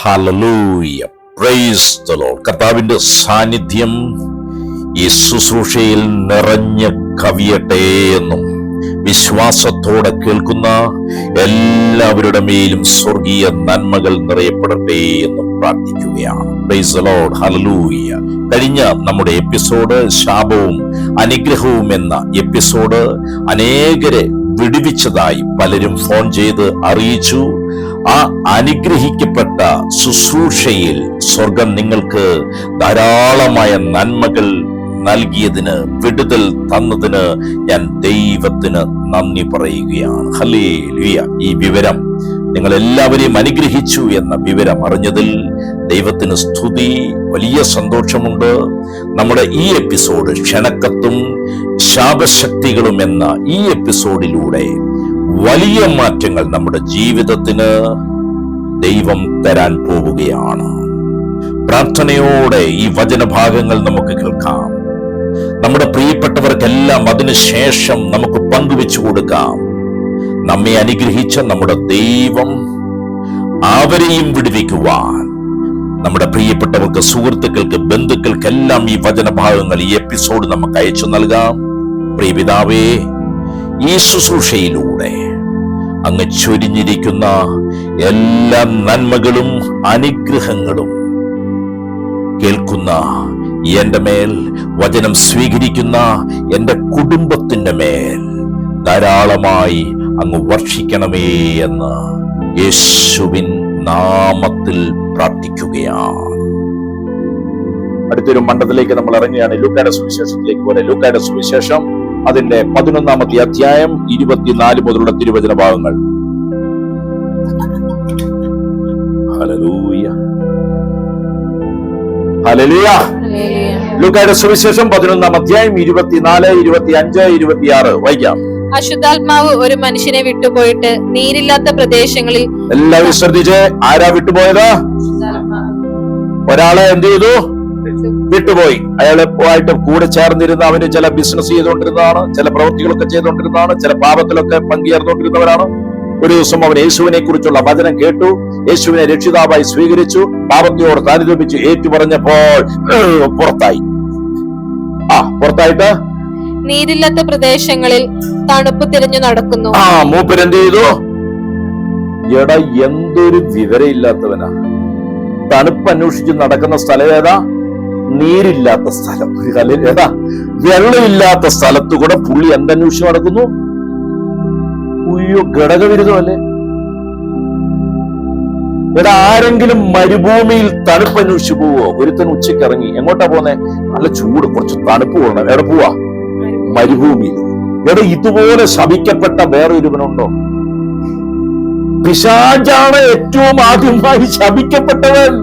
Hallelujah, praise the Lord. കർത്താവിന്റെ സാന്നിധ്യം ഈ ശുശ്രൂഷയിൽ നിറഞ്ഞ് കവിയട്ടെ എന്നും വിശ്വാസത്തോടെ കേൾക്കുന്ന എല്ലാവരുടെ മേലും സ്വർഗീയ നന്മകൾ നിറയപ്പെടട്ടെ എന്നും പ്രാർത്ഥിക്കുകയാണ്. Praise the Lord, hallelujah. കഴിഞ്ഞ നമ്മുടെ എപ്പിസോഡ് ശാപവും അനുഗ്രഹവും എന്ന എപ്പിസോഡ് അനേകരെ വിടുവിച്ചതായി പലരും ഫോൺ ചെയ്ത് അറിയിച്ചു. ആ അനുഗ്രഹിക്കപ്പെട്ട ശുശ്രൂഷയിൽ സ്വർഗം നിങ്ങൾക്ക് ധാരാളമായ നന്മകൾ നൽകിയതിന്, വിടുതൽ തന്നതിന് ഞാൻ ദൈവത്തിന് നന്ദി പറയുകയാണ്. ഹല്ലേലൂയ. ഈ വിവരം നിങ്ങൾ എല്ലാവരെയും അനുഗ്രഹിച്ചു എന്ന വിവരം അറിഞ്ഞതിൽ ദൈവത്തിന് സ്തുതി. വലിയ സന്തോഷമുണ്ട്. നമ്മുടെ ഈ എപ്പിസോഡ് ക്ഷണക്കത്തും ശാപശക്തികളും എന്ന ഈ എപ്പിസോഡിലൂടെ വലിയ മാറ്റങ്ങൾ നമ്മുടെ ജീവിതത്തിന് ദൈവം തരാൻ പോവുകയാണ്. പ്രാർത്ഥനയോടെ ഈ വചനഭാഗങ്ങൾ നമുക്ക് കേൾക്കാം. നമ്മുടെ പ്രിയപ്പെട്ടവർക്കെല്ലാം അതിനുശേഷം നമുക്ക് പങ്കുവെച്ചു കൊടുക്കാം. നമ്മെ അനുഗ്രഹിച്ച നമ്മുടെ ദൈവം അവരെയും വിടുവിക്കുവാൻ നമ്മുടെ പ്രിയപ്പെട്ടവർക്ക്, സുഹൃത്തുക്കൾക്ക്, ബന്ധുക്കൾക്കെല്ലാം ഈ വചനഭാഗങ്ങൾ, ഈ എപ്പിസോഡ് നമുക്ക് അയച്ചു നൽകാം. പ്രിയപിതാവേ, ഈ ശുശ്രൂഷയിലൂടെ അങ്ങ് ചൊരിഞ്ഞിരിക്കുന്ന എല്ലാ നന്മകളും അനുഗ്രഹങ്ങളും കേൾക്കുന്ന എന്റെ മേൽ, വചനം സ്വീകരിക്കുന്ന എന്റെ കുടുംബത്തിന്റെ മേൽ ധാരാളമായി അങ്ങ് വർഷിക്കണമേ എന്ന് യേശുവിൻ നാമത്തിൽ പ്രാർത്ഥിക്കുകയാണ്. അടുത്തൊരു മണ്ഡലത്തിലേക്ക് നമ്മൾ ഇറങ്ങുകയാണ്. ലൂക്കായുടെ സുവിശേഷത്തിലേക്ക് പോലെ. ലൂക്കായുടെ സുവിശേഷം അതിന്റെ 11-ാമത്തെ അധ്യായം 24 മുതലുള്ള തിരുവചന ഭാഗങ്ങൾ. Hallelujah, hallelujah. ലൂക്കായുടെ സുവിശേഷം 11-ാം അധ്യായം 24, 25, 26 വായിക്കാം. അശുദ്ധാത്മാവ് ഒരു മനുഷ്യനെ വിട്ടുപോയിട്ട് നീരില്ലാത്ത പ്രദേശങ്ങളിൽ. എല്ലാവരും ശ്രദ്ധിച്ച്, ആരാ വിട്ടുപോയത്? ഒരാളെ എന്ത് ചെയ്തു? വിട്ടുപോയി. അയാളെപ്പോയിട്ട് കൂടെ ചേർന്നിരുന്ന, അവന് ചില ബിസിനസ് ചെയ്തുകൊണ്ടിരുന്നതാണ്, ചില പ്രവൃത്തികളൊക്കെ ചെയ്തുകൊണ്ടിരുന്നതാണ്, ചില പാപത്തിലൊക്കെ പങ്കുചേർന്നുകൊണ്ടിരുന്നവരാണ്. ഒരു ദിവസം അവൻ യേശുവിനെ കുറിച്ചുള്ള വചനം കേട്ടു, യേശുവിനെ രക്ഷിതാവായി സ്വീകരിച്ചു, പാപത്തോട് താരതമ്യിച്ച് ഏറ്റുപറഞ്ഞപ്പോൾ പുറത്തായി. പുറത്തായിട്ട് നീരില്ലാത്ത പ്രദേശങ്ങളിൽ തണുപ്പ് തിരഞ്ഞു നടക്കുന്നു. മൂപ്പരെന്ത് ചെയ്തു? എടാ, എന്തൊരു വിവരമില്ലാത്തവനാ. തണുപ്പ് അന്വേഷിച്ച് നടക്കുന്ന സ്ഥലം ഏതാ? നീരില്ലാത്ത സ്ഥലം. ഏതാ? വെള്ളമില്ലാത്ത സ്ഥലത്ത് കൂടെ പുള്ളി എന്തന്വേഷിച്ച് നടക്കുന്നു? ഉയ്യോ, ഘടകവിരുദ്ധമല്ലേ? എടാ, ആരെങ്കിലും മരുഭൂമിയിൽ തണുപ്പ് അന്വേഷിച്ചു പോവോ? ഒരുത്തൻ ഉച്ചയ്ക്ക് ഇറങ്ങി, എങ്ങോട്ടാ പോന്നെ? നല്ല ചൂട്, കുറച്ച് തണുപ്പ് പോകണം. എവിടെ പോവാ? മരുഭൂമിയിൽ. എടാ, ഇതുപോലെ ശപിക്കപ്പെട്ട വേറൊരുവനുണ്ടോ? പിശാചാണ് ഏറ്റവും ആദ്യമായി ശപിക്കപ്പെട്ടവൻ.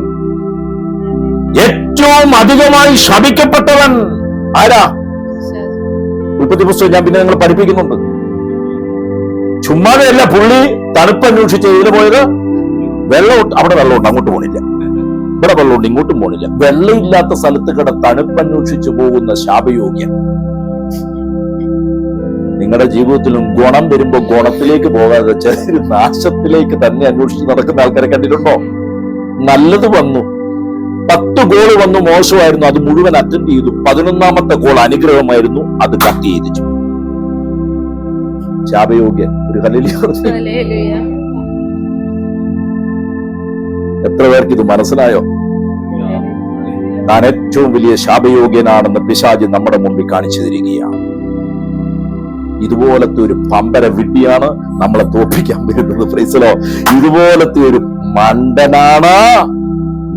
ഏറ്റവും അധികമായി ശപിക്കപ്പെട്ടവൻ ആരാ? ഉൽപ്പത്തി പുസ്തകം ഞാൻ പിന്നെ നിങ്ങൾ പഠിപ്പിക്കുന്നുണ്ട്. ചുമ്മാതെയല്ല പുള്ളി തണുപ്പ് അന്വേഷിച്ച് ഇതിന് പോയത്. വെള്ളം, അവിടെ വെള്ളമുണ്ട്, അങ്ങോട്ട് പോണില്ല. ഇവിടെ വെള്ളമുണ്ട്, ഇങ്ങോട്ടും പോണില്ല. വെള്ളമില്ലാത്ത സ്ഥലത്ത് കിട തണുപ്പ് അന്വേഷിച്ചു പോകുന്ന ശാപയോഗ്യൻ. നിങ്ങളുടെ ജീവിതത്തിലും ഗുണം വരുമ്പോ ഗുണത്തിലേക്ക് പോകാതെ ചെറിയ നാശത്തിലേക്ക് തന്നെ അന്വേഷിച്ച് നടക്കുന്ന ആൾക്കാരെ കണ്ടിട്ടുണ്ടോ? നല്ലത് വന്നു, 10 ഗോള് വന്നു, മോശമായിരുന്നു, അത് മുഴുവൻ അറ്റൻഡ് ചെയ്തു. 11-ാമത്തെ ഗോൾ അനുഗ്രഹമായിരുന്നു, അത് കട്ട് ചെയ്തിച്ചു. ശാപയോഗ്യൻ. ഒരു ഹല്ലേലൂയ. എത്ര പേർക്ക് ഇത് മനസ്സിലായോ? താൻ ഏറ്റവും വലിയ ശാപയോഗ്യനാണെന്ന് പിശാച് നമ്മുടെ മുമ്പിൽ കാണിച്ചു തരികയാണ്. ഇതുപോലത്തെ ഒരു പമ്പര വിഡ്ഢിയാണ് നമ്മളെ തോൽപ്പിക്കാൻ വരുന്നത്. പ്രൈസലോ. ഇതുപോലത്തെ ഒരു മണ്ടനാണ്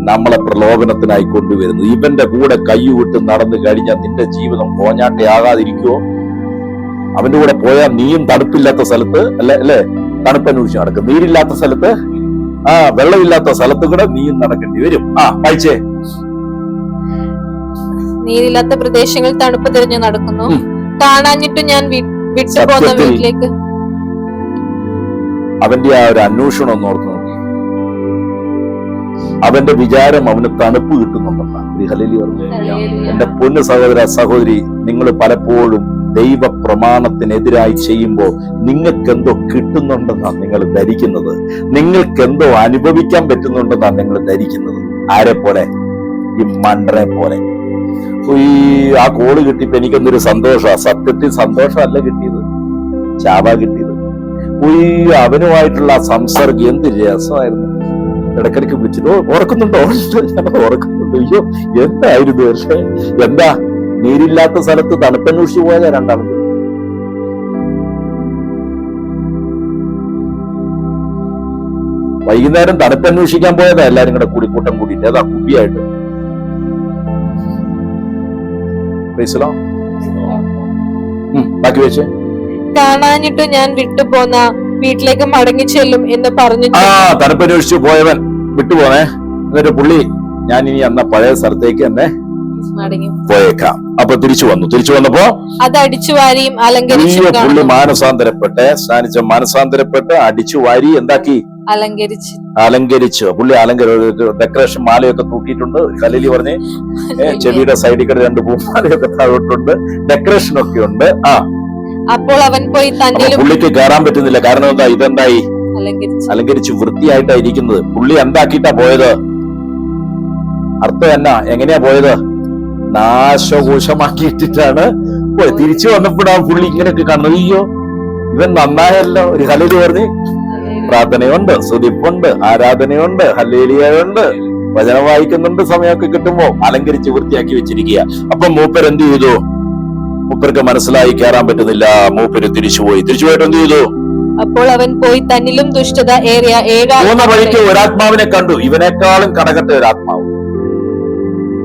നമ്മളെ പ്രലോഭനത്തിനായി കൊണ്ടുവരുന്നത്. ഇവന്റെ കൂടെ കൈവിട്ട് നടന്നു കഴിഞ്ഞാൽ നിന്റെ ജീവിതം പോഞ്ഞാട്ടയാകാതിരിക്കുവോ? അവന്റെ കൂടെ പോയാൽ നീയും തണുപ്പില്ലാത്ത സ്ഥലത്ത് അല്ലേ തണുപ്പന്വേഷിച്ച് നടക്കും. നീരില്ലാത്ത സ്ഥലത്ത്, വെള്ളമില്ലാത്ത സ്ഥലത്ത് കൂടെ നീയും നടക്കേണ്ടി വരും. വായിച്ചേ. നീരില്ലാത്ത പ്രദേശങ്ങളിൽ തണുപ്പ് തിരഞ്ഞു നടക്കുന്നു. കാണാഞ്ഞിട്ട് ഞാൻ വിട്ടുപോകുന്ന വീട്ടിലേക്ക്. അവന്റെ ആ ഒരു അന്വേഷണം ഒന്ന് ഓർത്ത് നോക്കി. അവന്റെ വിചാരം അവന് തണുപ്പ് കിട്ടുന്നുണ്ടെന്നാണ്. ഹല്ലേലൂയ. എന്റെ പൊന്നു സഹോദര, സഹോദരി, നിങ്ങൾ പലപ്പോഴും ദൈവ പ്രമാണത്തിനെതിരായി ചെയ്യുമ്പോൾ നിങ്ങൾക്ക് എന്തോ കിട്ടുന്നുണ്ടെന്നാണ് നിങ്ങൾ ധരിക്കുന്നത്. നിങ്ങൾക്ക് എന്തോ അനുഭവിക്കാൻ പറ്റുന്നുണ്ടെന്നാണ് നിങ്ങൾ ധരിക്കുന്നത്. ആരെ പോലെ? ഈ മണ്ടനെ പോലെ. ആ കോള് കിട്ടിയപ്പോ എനിക്കൊന്നൊരു സന്തോഷമാണ്. സത്യത്തിൽ സന്തോഷമല്ല കിട്ടിയത്, ചാവ കിട്ടിയത്. അവനുമായിട്ടുള്ള സംസർഗം എന്ത് രസമായിരുന്നു. ഇടയ്ക്കിടയ്ക്ക് വിളിച്ചിട്ട് ഓർക്കുന്നുണ്ടോ? ഞാൻ ഓർക്കുന്നുണ്ട്. അയ്യോ എന്തായിരുന്നു. പക്ഷേ എന്താ, നീരില്ലാത്ത സ്ഥലത്ത് തണുപ്പന്വേഷിച്ചു പോയതാ രണ്ടാളും. വൈകുന്നേരം തണുപ്പന്വേഷിക്കാൻ പോയതാ എല്ലാരും കൂടെ കൂടി, കൂട്ടം കൂടിയിട്ട്. ഏതാ കുപ്പിയായിട്ട്. ബാക്കി വെച്ച് കാണാഞ്ഞിട്ട് ഞാൻ വിട്ടുപോന്ന വീട്ടിലേക്ക് മടങ്ങി ചെല്ലും എന്ന് പറഞ്ഞു. തണുപ്പന്വേഷിച്ചു പോയവൻ വിട്ടുപോന്നേ. എന്നിട്ട് പുള്ളി ഞാൻ ഇനി അന്ന പഴയ സ്ഥലത്തേക്ക് തന്നെ പോയേക്കാം. അപ്പൊ തിരിച്ചു വന്നപ്പോ അത് അടിച്ചു വാരിയും അലങ്കരിച്ചു. പുള്ളി മാനസാന്തരപ്പെട്ട് അടിച്ചു വാരി എന്താക്കി? അലങ്കരിച്ചു. പുള്ളി ഡെക്കറേഷൻ മാലയൊക്കെ തൂക്കിയിട്ടുണ്ട്. കലലി പറഞ്ഞ് ചെവിയുടെ സൈഡിൽ കൂടെ 2 പൂമാലയൊക്കെ താഴോട്ടുണ്ട്. ഡെക്കറേഷൻ ഒക്കെ ഉണ്ട്. അപ്പോൾ അവൻ പോയി പുള്ളിക്ക് കയറാൻ പറ്റുന്നില്ല. കാരണം എന്താ? ഇതെന്തായി? അലങ്കരിച്ച് വൃത്തിയായിട്ടായിരിക്കുന്നത്. പുള്ളി എന്താക്കിയിട്ടാ പോയത്? അർത്ഥം എന്നാ? എങ്ങനെയാ പോയത്? നാശകോശമാക്കിയിട്ടിട്ടാണ് പോയത്. തിരിച്ചു വന്നപ്പോഴാണ് പുള്ളി ഇങ്ങനെയൊക്കെ കാണുന്നത്. അയ്യോ ഇവൻ നന്നായല്ലോ. ഒരു ഹല്ലേലൂയ പറഞ്ഞ് പ്രാർത്ഥനയുണ്ട്, സ്തുതിപ്പുണ്ട്, ആരാധനയുണ്ട്, ഹല്ലേലൂയയുണ്ട്, വചനം വായിക്കുന്നുണ്ട്. സമയമൊക്കെ കിട്ടുമ്പോ അലങ്കരിച്ച് വൃത്തിയാക്കി വെച്ചിരിക്കുക. അപ്പൊ മൂപ്പർ എന്ത് ചെയ്തു? മൂപ്പർക്ക് മനസ്സിലായി കയറാൻ പറ്റുന്നില്ല. മൂപ്പര് തിരിച്ചുപോയിട്ട് എന്ത് ചെയ്തു? അപ്പോൾ അവൻ പോയി തന്നിലും ദുഷ്ടത ഏറിയ 7 പോകുന്ന വഴിക്ക് ഒരാത്മാവിനെ കണ്ടു. ഇവനേക്കാളും കടകട്ട ഒരാത്മാവ്.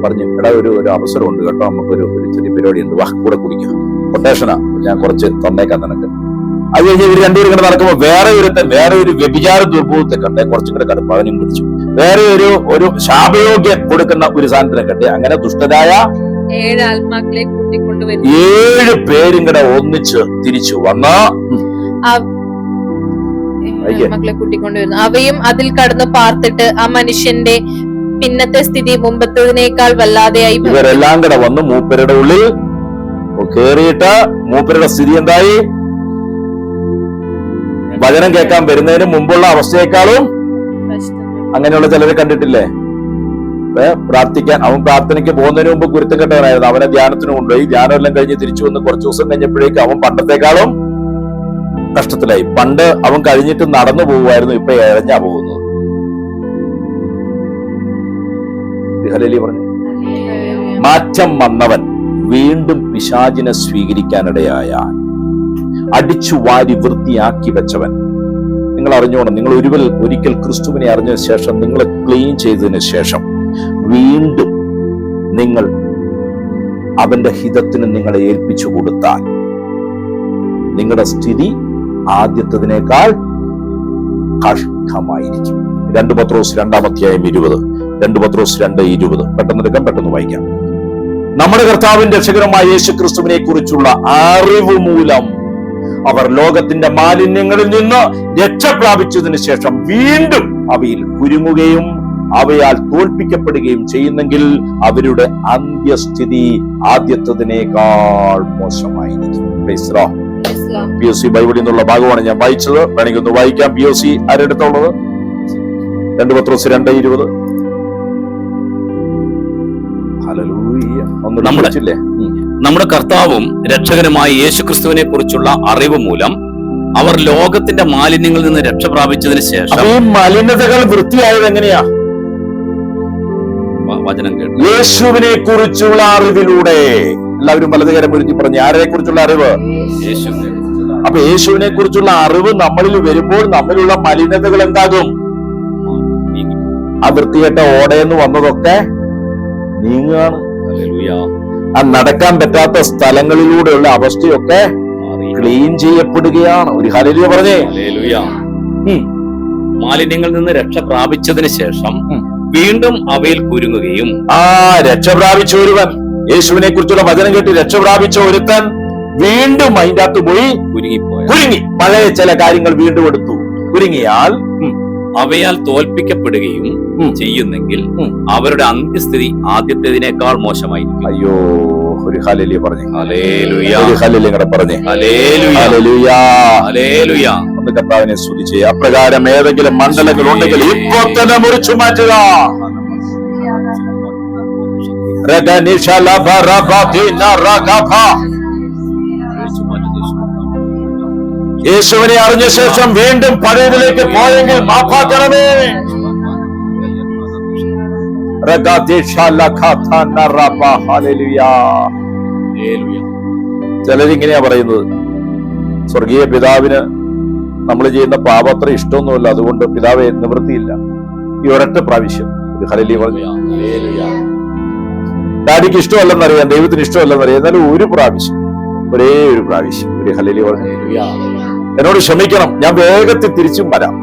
പറഞ്ഞു, എടാ ഒരു അവസരമുണ്ട് കേട്ടോ, നമുക്കൊരു ചെറിയ പരിപാടി ഉണ്ട്, വാ കൂടെ കുടിക്കാം, കൊട്ടേഷനാ, ഞാൻ കുറച്ച് തന്നേക്കാൻ നിനക്ക്. അത് കഴിഞ്ഞ് ഇവർ രണ്ടുപേരും കൂടെ നടക്കുമ്പോ വേറെ ഒരു വ്യഭിചാര ദുർഭൂതത്തെ കണ്ടേ, കുറച്ചും കൂടെ കടുപ്പ് അവനും പിടിച്ചു. വേറെ ഒരു ശാപയോഗ്യം കൊടുക്കുന്ന ഒരു സാധനത്തിനെ കണ്ടേ. അങ്ങനെ ദുഷ്ടരായ 7 ആത്മാക്കളെ കൂട്ടിക്കൊണ്ടുവരും. 7 പേരും കൂടെ ഒന്നിച്ച് തിരിച്ചു വന്ന മക്കളെ കൂട്ടിക്കൊണ്ടുവരുന്നു. അവയും അതിൽ കടന്നു പാർത്തിട്ട് ആ മനുഷ്യന്റെ പിന്നത്തെ സ്ഥിതി മുമ്പത്തതിനേക്കാൾ വല്ലാതെയായി. ഇവരെല്ലാം കൂടെ വന്ന് മൂപ്പരുടെ ഉള്ളിൽ കേറിയിട്ട് മൂപ്പരുടെ സ്ഥിതി എന്തായി? വചനം കേൾക്കാൻ വരുന്നതിന് മുമ്പുള്ള അവസ്ഥയെക്കാളും. അങ്ങനെയുള്ള ചിലരെ കണ്ടിട്ടില്ലേ? പ്രാർത്ഥിക്കാൻ അവൻ പ്രാർത്ഥനയ്ക്ക് പോകുന്നതിന് മുമ്പ് കുരുത്തം കെട്ടവനായിരുന്നു. അവനെ ധ്യാനത്തിന് കൊണ്ടുപോയി. ധ്യാനം എല്ലാം കഴിഞ്ഞ് തിരിച്ചു വന്ന് കുറച്ചു ദിവസം കഴിഞ്ഞപ്പോഴേക്ക് അവൻ പണ്ടത്തെക്കാളും കഷ്ടത്തിലായി. പണ്ട് അവൻ കഴിഞ്ഞിട്ട് നടന്നു പോകുമായിരുന്നു, ഇപ്പൊ ഇഴഞ്ഞാ പോകുന്നത്. പറഞ്ഞു, മാറ്റം വന്നവൻ വീണ്ടും പിശാചിനെ സ്വീകരിക്കാനിടയായാൽ അടിച്ചു വാരി വൃത്തിയാക്കി വെച്ചവൻ. നിങ്ങൾ അറിഞ്ഞോണം, നിങ്ങൾ ഒരിക്കൽ ക്രിസ്തുവിനെ അറിഞ്ഞ ശേഷം, നിങ്ങളെ ക്ലീൻ ചെയ്തതിന് ശേഷം വീണ്ടും നിങ്ങൾ അവന്റെ ഹിതത്തിന് നിങ്ങളെ ഏൽപ്പിച്ചു കൊടുത്താൽ നിങ്ങളുടെ സ്ഥിതി ആദ്യത്തതിനേക്കാൾ കഷ്ടമായിരിക്കും. 2 പത്രോസ് 2:20. 2 പത്രോസ് 2:20. പെട്ടെന്ന് വായിക്കാം. നമ്മുടെ കർത്താവിൻ രക്ഷകരമായ യേശു ക്രിസ്തുവിനെ കുറിച്ചുള്ള അറിവ് മൂലം അവർ ലോകത്തിന്റെ മാലിന്യങ്ങളിൽ നിന്ന് രക്ഷ പ്രാപിച്ചതിന് ശേഷം വീണ്ടും അവയിൽ കുരുങ്ങുകയും അവയാൽ തോൽപ്പിക്കപ്പെടുകയും ചെയ്യുന്നെങ്കിൽ അവരുടെ അന്ത്യസ്ഥിതി ആദ്യത്തതിനേക്കാൾ മോശമായിരിക്കും. POC ബൈബിളിൽ നിന്നുള്ള ഭാഗമാണ് ഞാൻ വായിച്ചത്. വേണമെങ്കിൽ ഒന്ന് വായിക്കാം. POC ആരെടുത്തുള്ളത്? 2 പത്രോസ് 2:20. നമ്മുടെ കർത്താവും രക്ഷകനുമായ യേശുക്രിസ്തുവിനെ കുറിച്ചുള്ള അറിവ് മൂലം അവർ ലോകത്തിന്റെ മാലിന്യങ്ങളിൽ നിന്ന് രക്ഷ പ്രാപിച്ചതിന് ശേഷം. ഈ മലിനതകൾ വൃത്തിയായത് എങ്ങനെയാ? വചനം കേട്ടു. യേശുവിനെ കുറിച്ചുള്ള അറിവിലൂടെ. എല്ലാവരും വലതുകരം മുരുത്തി പറഞ്ഞു, ആരെ കുറിച്ചുള്ള അറിവ്? അപ്പൊ യേശുവിനെ കുറിച്ചുള്ള അറിവ് നമ്മളിൽ വരുമ്പോൾ നമ്മളിലുള്ള മലിനതകൾ എന്താകും? ആ വൃത്തികെട്ട ഓടയെന്ന് വന്നതൊക്കെ നീങ്ങുകയാണ്. ആ നടക്കാൻ പറ്റാത്ത സ്ഥലങ്ങളിലൂടെയുള്ള അവസ്ഥയൊക്കെ ക്ലീൻ ചെയ്യപ്പെടുകയാണ്. ഒരു ഹല്ലേലൂയ പറഞ്ഞേ. മാലിന്യങ്ങളിൽ നിന്ന് രക്ഷ പ്രാപിച്ചതിന് ശേഷം വീണ്ടും അവയിൽ കുരുങ്ങുകയും. രക്ഷ പ്രാപിച്ച ഒരുവൻ, യേശുവിനെ കുറിച്ചുള്ള വചനം കേട്ട് രക്ഷ പ്രാപിച്ച ഒരുത്തൻ വീണ്ടും അതിൻ്റെ അകത്ത് പോയി കുരുങ്ങി പഴയ ചില കാര്യങ്ങൾ വീണ്ടും എടുത്തു. കുരുങ്ങിയാൽ അവയാൽ തോൽപ്പിക്കപ്പെടുകയും ചെയ്യുന്നെങ്കിൽ അവരുടെ അന്ത്യസ്ഥിതി ആദ്യത്തേതിനേക്കാൾ മോശമായിരിക്കും. അയ്യോ ഒരു ഹല്ലേലൂയ പറഞ്ഞേ. ഹല്ലേലൂയ. ഒരു ഹല്ലേലൂയ കൂടെ പറഞ്ഞേ. ഹല്ലേലൂയ. ഹല്ലേലൂയ. ഹല്ലേലൂയ. ഒന്ന് കർത്താവിനെ സ്തുതിച്ചേ. അപ്രകാരം ഏതെങ്കിലും മണ്ഡലങ്ങൾ ഉണ്ടെങ്കിൽ ഇപ്പൊ തന്നെ മുറിച്ചു മാറ്റുക. യേശുവിനെ അറിഞ്ഞ ശേഷം വീണ്ടും പഴയതിലേക്ക് പോയെങ്കിൽ മാപ്പാക്കണമേ. ചിലരിങ്ങനെയാ പറയുന്നത്, സ്വർഗീയ പിതാവിന് നമ്മൾ ചെയ്യുന്ന പാപം അത്ര ഇഷ്ടമൊന്നുമില്ല, അതുകൊണ്ട് പിതാവെ നിവൃത്തിയില്ല. ഈ ഒരൊറ്റ പ്രാവശ്യം ഒരു ഹല്ലേലൂയ പറഞ്ഞു. ഡാഡിക്ക് ഇഷ്ടമല്ലെന്നറിയാം, ദൈവത്തിന് ഇഷ്ടമല്ലെന്നറിയാം, എന്നാലും ഒരു പ്രാവശ്യം, ഒരേ ഒരു പ്രാവശ്യം ഒരു ഹല്ലേലൂയ പറഞ്ഞു. എന്നോട് ക്ഷമിക്കണം, ഞാൻ വേഗത്തിൽ തിരിച്ചും വരാം.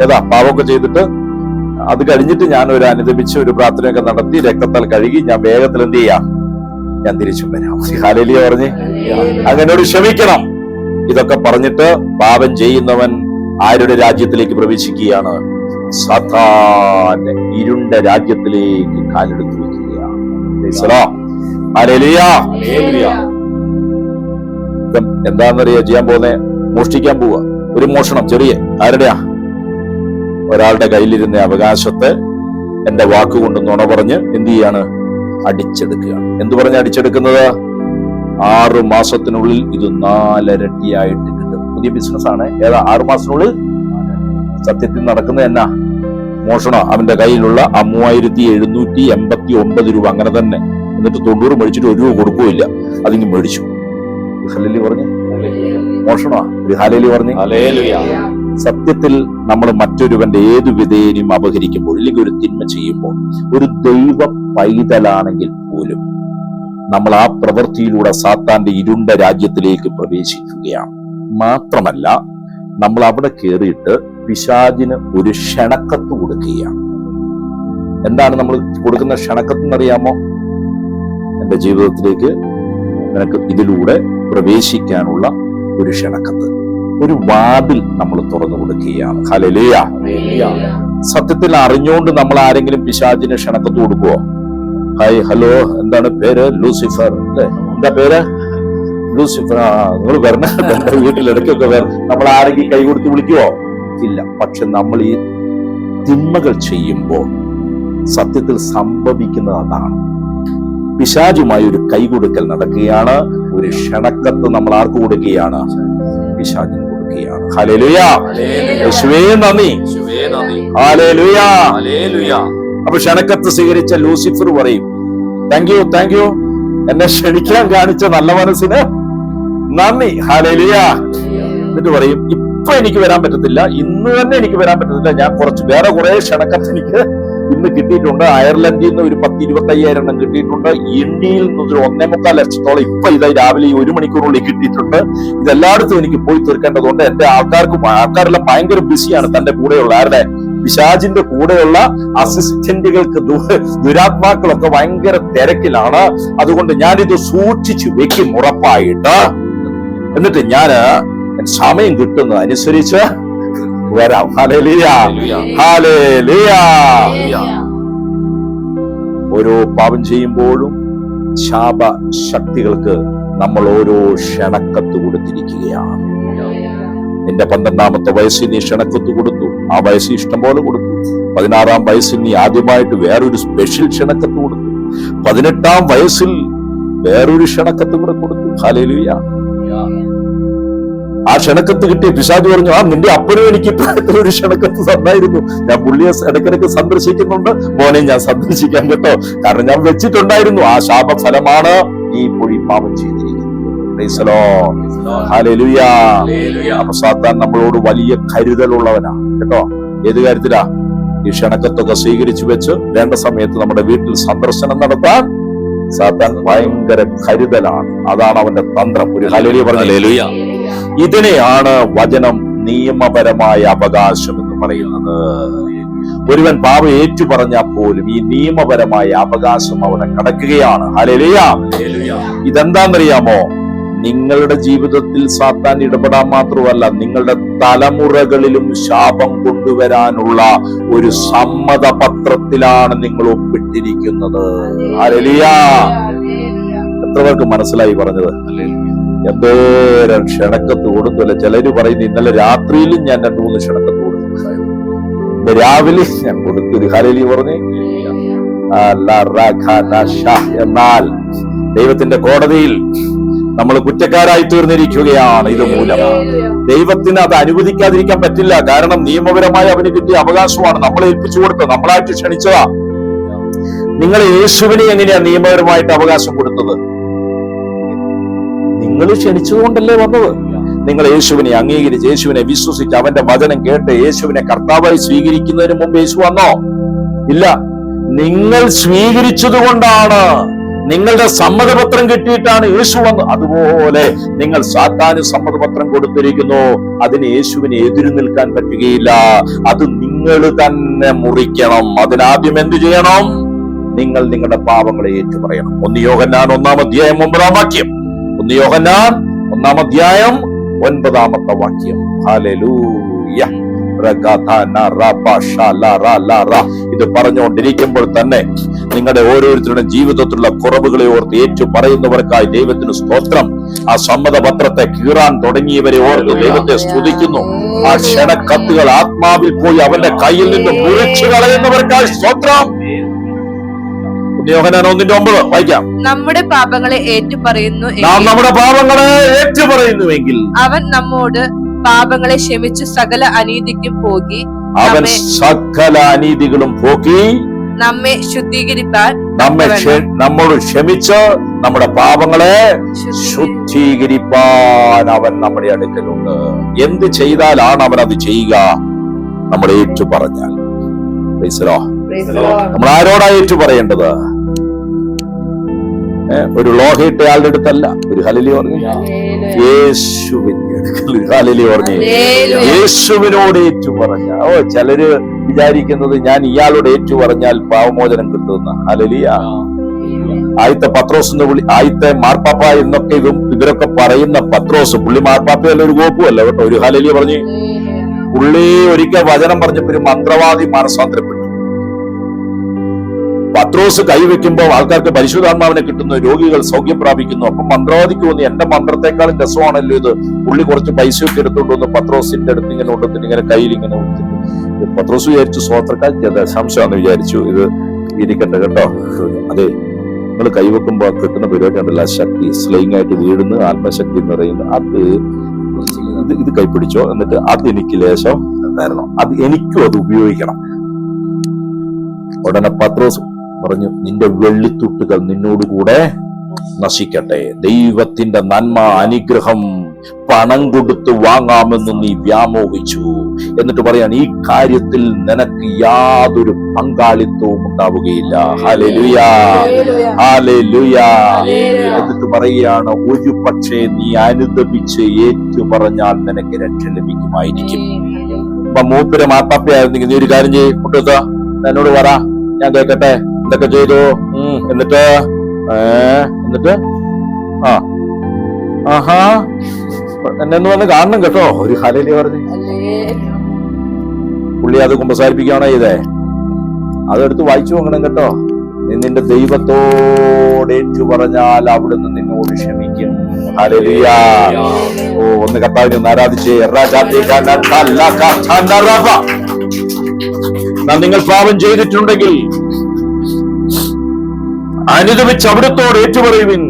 ഏതാ പാപമൊക്കെ ചെയ്തിട്ട് അത് കഴിഞ്ഞിട്ട് ഞാൻ ഒരു അനുദപിച്ച് ഒരു പ്രാർത്ഥനയൊക്കെ നടത്തി രക്തത്താൽ കഴുകി ഞാൻ വേഗത്തിൽ എന്ത് ചെയ്യാം, ഞാൻ തിരിച്ചും വരാം. ഹല്ലേലൂയ പറഞ്ഞേ. അങ്ങനോട് ക്ഷമിക്കണം. ഇതൊക്കെ പറഞ്ഞിട്ട് പാപം ചെയ്യുന്നവൻ ആരുടെ രാജ്യത്തിലേക്ക് പ്രവേശിക്കുകയാണ്? സാത്താന്റെ ഇരുണ്ട രാജ്യത്തിലേക്ക് കാലെടുത്ത് വെക്കുകയാണ്. ഹല്ലേലൂയ. എന്താണെന്നറിയാ ചെയ്യാൻ പോന്നെ? മോഷ്ടിക്കാൻ പോവുക. ഒരു മോഷണം, ചെറിയ ആരുടെയാ? ഒരാളുടെ കയ്യിലിരുന്ന അവകാശത്തെ എന്റെ വാക്കുകൊണ്ട് നുണ പറഞ്ഞ് എന്ത് ചെയ്യാണ്? അടിച്ചെടുക്കുകയാണ്. എന്തു പറഞ്ഞ് അടിച്ചെടുക്കുന്നത്? 6 മാസത്തിനുള്ളിൽ ഇത് 4 ഇരട്ടിയായിട്ട് കിട്ടും. പുതിയ ബിസിനസ് ആണ്. ഏതാ 6 മാസത്തിനുള്ളിൽ? സത്യത്തിൽ നടക്കുന്നത് എന്നാ? മോഷണം. അവന്റെ കയ്യിലുള്ള 3789 രൂപ അങ്ങനെ തന്നെ, എന്നിട്ട് 90 മേടിച്ചിട്ട് 1 രൂപ കൊടുക്കുകയില്ല, അതിങ്ങ് മേടിച്ചു. ഹല്ലേലൂയ പറഞ്ഞു. മോഷണമാ. ഒരു ഹല്ലേലൂയ പറഞ്ഞു. സത്യത്തിൽ നമ്മൾ മറ്റൊരുവന്റെ ഏതു വിധേയനും അപഹരിക്കുമ്പോൾ, ഇല്ലെങ്കിൽ ഒരു തിന്മ ചെയ്യുമ്പോൾ, ഒരു ദൈവ പൈതലാണെങ്കിൽ പോലും നമ്മൾ ആ പ്രവൃത്തിയിലൂടെ സാത്താന്റെ ഇരുണ്ട രാജ്യത്തിലേക്ക് പ്രവേശിക്കുകയാണ്. മാത്രമല്ല, നമ്മൾ അവിടെ കയറിയിട്ട് പിശാചിന് ഒരു ക്ഷണക്കത്ത് കൊടുക്കുകയാണ്. എന്താണ് നമ്മൾ കൊടുക്കുന്ന ക്ഷണക്കത്ത് എന്നറിയാമോ? എന്റെ ജീവിതത്തിലേക്ക് നിനക്ക് ഇതിലൂടെ പ്രവേശിക്കാനുള്ള ഒരു ക്ഷണക്കത്ത്, ഒരു വാതിൽ നമ്മൾ തുറന്നു കൊടുക്കുകയാണ്. ഹല്ലേലൂയ. സത്യത്തിൽ അറിഞ്ഞുകൊണ്ട് നമ്മൾ ആരെങ്കിലും പിശാചിന് ക്ഷണക്കത്ത് കൊടുക്കുവോ? ഹായ്, ഹലോ, എന്താണ് പേര്? ലൂസിഫർ. എന്താ പേര്? ലൂസിഫർ. നിങ്ങൾ വരണ വീട്ടിൽ ഇടയ്ക്കൊക്കെ നമ്മൾ ആരെങ്കിലും കൈ കൊടുത്ത് വിളിക്കുവോ? ഇല്ല. പക്ഷെ നമ്മൾ ഈ തിന്മകൾ ചെയ്യുമ്പോൾ സത്യത്തിൽ സംഭവിക്കുന്നത് അതാണ്. പിശാചുമായി ഒരു കൈ കൊടുക്കൽ നടക്കുകയാണ്. ഒരു ക്ഷണക്കത്ത് നമ്മൾ ആർക്ക് കൊടുക്കുകയാണ്? പിശാചിന് കൊടുക്കുകയാണ്. ഹല്ലേലൂയ. യേശുവേ നന്ദി. ഹല്ലേലൂയ. അപ്പൊ ക്ഷണക്കത്ത് സ്വീകരിച്ച ലൂസിഫർ പറയും, താങ്ക് യു, താങ്ക് യു, എന്നെ ക്ഷണിക്കാൻ കാണിച്ച നല്ല മനസ്സിന് നന്ദി. ഹല്ലേലൂയ. എന്നിട്ട് പറയും, ഇപ്പൊ എനിക്ക് വരാൻ പറ്റത്തില്ല, ഇന്ന് തന്നെ എനിക്ക് വരാൻ പറ്റത്തില്ല, ഞാൻ വേറെ കുറെ ക്ഷണക്കത്ത് എനിക്ക് ഇന്ന് കിട്ടിയിട്ടുണ്ട്. അയർലൻഡിൽ നിന്ന് ഒരു 10-25,000 എണ്ണം കിട്ടിയിട്ടുണ്ട്. ഇന്ത്യയിൽ നിന്ന് ഒരു 1.25 ലക്ഷത്തോളം ഇപ്പൊ ഇതായി രാവിലെ 1 മണിക്കൂറിനുള്ളിൽ കിട്ടിയിട്ടുണ്ട്. ഇതെല്ലായിടത്തും എനിക്ക് പോയി തീർക്കേണ്ടതുകൊണ്ട് എന്റെ ആൾക്കാരെല്ലാം ഭയങ്കര ബിസിയാണ്. തന്റെ കൂടെയുള്ള ആരുടെ? പിശാചിന്റെ കൂടെയുള്ള അസിസ്റ്റന്റുകൾക്ക്, ദുരാത്മാക്കളൊക്കെ ഭയങ്കര തിരക്കിലാണ്. അതുകൊണ്ട് ഞാനിത് സൂക്ഷിച്ചു വെക്കും ഉറപ്പായിട്ട്. എന്നിട്ട് ഞാന് സമയം കിട്ടുന്നത് അനുസരിച്ച് വരാം. ഹല്ലേലൂയ. ഹല്ലേലൂയ. ഓരോ പാപം ചെയ്യുമ്പോഴും ശാപ ശക്തികൾക്ക് നമ്മൾ ഓരോ ക്ഷണക്കത്ത് കൊടുത്തിരിക്കുകയാണ്. നിന്റെ 12ാമത്തെ വയസ്സിൽ നീ ക്ഷണക്കത്ത് കൊടുത്തു. ആ വയസ്സിൽ ഇഷ്ടം പോലെ കൊടുത്തു. 16ാം വയസ്സിൽ നീ ആദ്യമായിട്ട് വേറൊരു സ്പെഷ്യൽ ക്ഷണക്കത്ത് കൊടുത്തു. 18ാം വയസ്സിൽ വേറൊരു ക്ഷണക്കത്ത് കൂടെ കൊടുത്തു. ഹല്ലേലൂയ. ആ ക്ഷണക്കത്ത് കിട്ടിയ പിശാച് പറഞ്ഞു, നിന്റെ അപ്പനും എനിക്ക് ഇപ്പോഴത്തെ ഒരു ക്ഷണക്കത്ത് തന്നായിരുന്നു, ഞാൻ പുള്ളിയെ ഇടയ്ക്കിടയ്ക്ക് സന്ദർശിക്കുന്നുണ്ട്, മോനെ ഞാൻ സന്ദർശിക്കാൻ കേട്ടോ, കാരണം ഞാൻ വെച്ചിട്ടുണ്ടായിരുന്നു. ആ ശാപഫലമാണ് നീ പൊഴി പാപം ചെയ്തിരിക്കുന്നത്. ഹല്ലേലൂയ. അപ്പൊ സാത്താൻ നമ്മളോട് വലിയ കരുതലുള്ളവനാ കേട്ടോ. ഏത് കാര്യത്തിലാ? ഈ ക്ഷണക്കത്തൊക്കെ സ്വീകരിച്ചു വെച്ച് വേണ്ട സമയത്ത് നമ്മുടെ വീട്ടിൽ സന്ദർശനം നടത്താൻ സാത്താൻ ഭയങ്കര കരുതലാണ്. അതാണ് അവന്റെ തന്ത്രം. ഒരു ഹല്ലേലൂയ പറഞ്ഞു. ഹല്ലേലൂയ. ഇതിനെയാണ് വചനം നിയമപരമായ അവകാശം എന്ന് പറയുന്നത്. ഒരുവൻ പാപം ഏറ്റു പറഞ്ഞാൽ പോലും ഈ നിയമപരമായ അവകാശം അവിടെ കടക്കുകയാണ്. ഹല്ലേലൂയ. ഇതെന്താണെന്നറിയാമോ? നിങ്ങളുടെ ജീവിതത്തിൽ സാത്താൻ ഇടപെടാൻ മാത്രമല്ല, നിങ്ങളുടെ തലമുറകളിലും ശാപം കൊണ്ടുവരാനുള്ള ഒരു സമ്മതപത്രത്തിലാണ് നിങ്ങൾ ഒപ്പിട്ടിരിക്കുന്നത്. ഹല്ലേലൂയ. എത്ര പേർക്ക് മനസ്സിലായി പറഞ്ഞത്? എന്തോരം ക്ഷണക്കത്ത് കൊടുത്തില്ല. ചിലര് പറയുന്നു ഇന്നലെ രാത്രിയിലും ഞാൻ 2-3 ക്ഷണക്കത്ത് കൊടുത്തിട്ടുണ്ടായിരുന്നു, ഇന്ന് രാവിലെ ഞാൻ കൊടുത്തൊരു ഹല്ലേലൂയ പറഞ്ഞേ. എന്നാൽ ദൈവത്തിന്റെ കോടതിയിൽ നമ്മൾ കുറ്റക്കാരായി തീർന്നിരിക്കുകയാണ്. ഇത് മൂലം ദൈവത്തിന് അത് അനുവദിക്കാതിരിക്കാൻ പറ്റില്ല. കാരണം നിയമപരമായി അവന് കിട്ടിയ അവകാശമാണ്, നമ്മളെ ഏൽപ്പിച്ചു കൊടുത്തത്, നമ്മളായിട്ട് ക്ഷണിച്ചതാ. നിങ്ങൾ യേശുവിനെ എങ്ങനെയാ നിയമപരമായിട്ട് അവകാശം കൊടുത്തത്? നിങ്ങൾ ക്ഷണിച്ചതുകൊണ്ടല്ലേ വന്നത്. നിങ്ങൾ യേശുവിനെ അംഗീകരിച്ച്, യേശുവിനെ വിശ്വസിച്ച്, അവന്റെ വചനം കേട്ട് യേശുവിനെ കർത്താവായി സ്വീകരിക്കുന്നതിന് മുമ്പ് യേശു വന്നോ? ഇല്ല. നിങ്ങൾ സ്വീകരിച്ചത് കൊണ്ടാണ്, നിങ്ങളുടെ സമ്മതപത്രം കിട്ടിയിട്ടാണ് യേശു വന്നത്. അതുപോലെ നിങ്ങൾ സാത്താന് സമ്മതപത്രം കൊടുത്തിരിക്കുന്നു. അതിന് യേശുവിനെ എതിര് നിൽക്കാൻ പറ്റുകയില്ല. അത് നിങ്ങൾ തന്നെ മുറിക്കണം. അതിനാദ്യം എന്ത് ചെയ്യണം? നിങ്ങൾ നിങ്ങളുടെ പാപങ്ങളെ ഏറ്റുപറയണം. 1 യോഹന്നാൻ 1-ാം അധ്യായം 9-ാം വാക്യം. 1 യോഹന്നാൻ 1-ാം അധ്യായം 9-ാമത്തെ വാക്യം. ഹല്ലേലൂയ. ഇത് പറഞ്ഞുകൊണ്ടിരിക്കുമ്പോൾ തന്നെ നിങ്ങളുടെ ഓരോരുത്തരുടെ ജീവിതത്തിലുള്ള കുറവുകളെ ഓർത്ത് ഏറ്റു പറയുന്നവർക്കായി ദൈവത്തിന് സ്തോത്രം. ആ സമ്മതപത്രത്തെ കീറാൻ തുടങ്ങിയവരെ ഓർത്ത് ദൈവത്തെ സ്തുതിക്കുന്നു. ആ ക്ഷണക്കത്തുകൾ ആത്മാവിൽ പോയി അവന്റെ കയ്യിൽ നിന്ന് മുറിച്ചു കളയുന്നവർക്കായി സ്തോത്രം. യോഹന്നാൻ 1:9 വായിക്കാം. നമ്മുടെ പാപങ്ങളെ ഏറ്റുപറയുന്നു, നാം നമ്മുടെ പാപങ്ങളെ ഏറ്റുപറയുന്നുവെങ്കിൽ അവൻ നമ്മോട് പാപങ്ങളെ ക്ഷമിച്ചു സകല അനീതിക്കും പോകി അവൻ സകല അനീതികളും പോക്കി നമ്മെ ശുദ്ധീകരിപ്പാൻ നമ്മോട് ക്ഷമിച്ച് നമ്മുടെ പാപങ്ങളെ ശുദ്ധീകരിപ്പാൻ അവൻ നമ്മുടെ അടുക്കലുണ്ട്. എന്ത് ചെയ്താലാണ് അവൻ അത് ചെയ്യുക? നമ്മൾ ഏറ്റു പറഞ്ഞാൽ. നമ്മൾ ആരോടാ ഏറ്റു പറയേണ്ടത്? ഒരു ലോഹയിട്ടയാളുടെ അടുത്തല്ല. ഒരു ഹല്ലേലൂയ പറഞ്ഞു. യേശുവിന്റെ അടുക്കൽ ഹല്ലേലൂയ പറഞ്ഞു. യേശുവിനോട് ഏറ്റു പറഞ്ഞ. ചിലര് വിചാരിക്കുന്നത് ഞാൻ ഇയാളോട് ഏറ്റു പറഞ്ഞാൽ പാവമോചനം കിട്ടുന്ന. ഹല്ലേലൂയ. ആദ്യത്തെ പത്രോസ് എന്ന് ആദ്യത്തെ മാർപ്പാപ്പ എന്നൊക്കെ ഇവരൊക്കെ പറയുന്ന പത്രോസ്, പുള്ളി മാർപ്പാപ്പയല്ല, ഒരു കോപ്പുമല്ല കേട്ടോ. ഒരു ഹല്ലേലൂയ പറഞ്ഞു. പുള്ളി ഒരിക്കൽ വചനം പറഞ്ഞപ്പോ ഒരു മന്ത്രവാദി മാനസാന്തരപ്പെട്ടു. പത്രോസ് കൈവെക്കുമ്പോൾ ആൾക്കാർക്ക് പരിശുദ്ധാത്മാവിനെ കിട്ടുന്നു, രോഗികൾ സൗഖ്യം പ്രാപിക്കുന്നു. അപ്പൊ മന്ത്രവാദിക്ക് തോന്നി എന്റെ മന്ത്രത്തെക്കാളും രസമാണല്ലോ ഇത്. പുള്ളി കുറച്ച് പൈസയൊക്കെ എടുത്തോണ്ട് വന്ന് പത്രോസിന്റെ അടുത്ത് ഇങ്ങനെ കൊണ്ടിട്ട് ഇങ്ങനെ കയ്യിൽ ഇങ്ങനെ കൊടുത്തിട്ട് പത്രോസ് വിചാരിച്ചു സ്വോത്രക്കാർക്ക് ദശാംശമാണെന്ന് വിചാരിച്ചു. ഇത് ഇരിക്കട്ടെ കേട്ടോ. അതെ, നിങ്ങൾ കൈവെക്കുമ്പോ കിട്ടുന്ന പരിപാടി ഉണ്ടല്ലോ, ശക്തി സ്ലൈങ് ആയിട്ട് വീഴുന്നു, ആത്മശക്തി എന്ന് പറയുന്നത്. അത് ഇത് കൈപ്പിടിച്ചോ, എന്നിട്ട് അത് എനിക്ക് ലേശം തരണം, അത് എനിക്കും അത് ഉപയോഗിക്കണം. ഉടനെ പത്രോസ് പറഞ്ഞു, നിന്റെ വെള്ളിത്തുട്ടുകൾ നിന്നോടുകൂടെ നശിക്കട്ടെ. ദൈവത്തിന്റെ നന്മ, അനുഗ്രഹം പണം കൊടുത്ത് വാങ്ങാമെന്ന് നീ വ്യാമോഹിച്ചു. എന്നിട്ട് പറയാൻ, ഈ കാര്യത്തിൽ നിനക്ക് യാതൊരു പങ്കാളിത്തവും ഉണ്ടാവുകയില്ല. Hallelujah, hallelujah. എന്നിട്ട് പറയുകയാണ്, ഒരു പക്ഷേ നീ അനുദപിച്ച് ഏറ്റു പറഞ്ഞാൽ നിനക്ക് രക്ഷ ലഭിക്കുമായിരിക്കും. അപ്പൊ മൂപ്പര് മാപ്പാപ്പയായിരുന്നെങ്കിൽ നീ ഒരു കാര്യം ചെയ്യ്, കുട്ടൂത്ത എന്നോട് പറ, ഞാൻ കേൾക്കട്ടെ എന്തൊക്കെ ചെയ്തു. എന്നിട്ട് ആഹാ എന്നെ വന്ന് കാണണം കേട്ടോ. ഒരു ഹല്ലേലൂയ പറഞ്ഞു. പുള്ളി അത് കുമ്പസാരിപ്പിക്കുകയാണോ ചെയ്തേ? അതെടുത്ത് വായിച്ചു നോക്കണം കേട്ടോ. നീ നിന്റെ ദൈവത്തോട് ഏറ്റു പറഞ്ഞാൽ അവിടുന്ന് നിന്നോട് ക്ഷമിക്കും. ഹല്ലേലൂയ. ഒന്ന് കർത്താവിനെ ഒന്ന് ആരാധിച്ചേ. നിങ്ങൾ പാപം ചെയ്തിട്ടുണ്ടെങ്കിൽ അനുദപിച്ച് അവിടുത്തോട് ഏറ്റുപറയുവിൻ.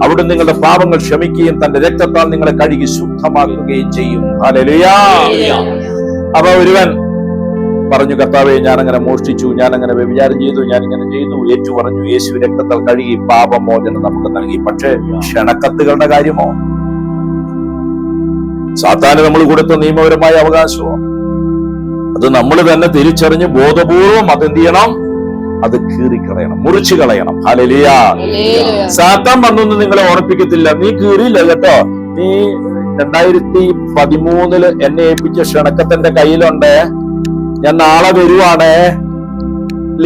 അവിടെ നിങ്ങളുടെ പാപങ്ങൾ ക്ഷമിക്കുകയും തന്റെ രക്തത്താൽ നിങ്ങളെ കഴുകി ശുദ്ധമാക്കുകയും ചെയ്യും. ഹല്ലേലൂയ. അപ്പൊ ഒരുവൻ പറഞ്ഞു, കർത്താവേ ഞാനങ്ങനെ മോഷ്ടിച്ചു, ഞാനങ്ങനെ വ്യഭിചാരം ചെയ്തു, ഞാനിങ്ങനെ ചെയ്തു, ഏറ്റു പറഞ്ഞു, യേശു രക്തത്താൽ കഴുകി പാപമോചനം നമുക്ക് നൽകി. പക്ഷെ ക്ഷണക്കത്തുകളുടെ കാര്യമോ? സാത്താന് നമ്മൾ കൊടുത്ത നിയമപരമായ അവകാശമോ? അത് നമ്മൾ തന്നെ തിരിച്ചറിഞ്ഞ് ബോധപൂർവം അതെന്ത് ചെയ്യണം? അത് കീറിക്കളയണം, മുറിച്ചു കളയണം. ഹല്ലേലൂയ. സാത്താൻ വന്നൊന്നും നിങ്ങളെ ഓർപ്പിക്കത്തില്ല. നീ കീറിയില്ല കേട്ടോ. നീ 2013 എന്നെ ഏൽപ്പിച്ച ക്ഷണക്കത്തിന്റെ കയ്യിലുണ്ട്, ഞാൻ നാളെ വരുവാണേ,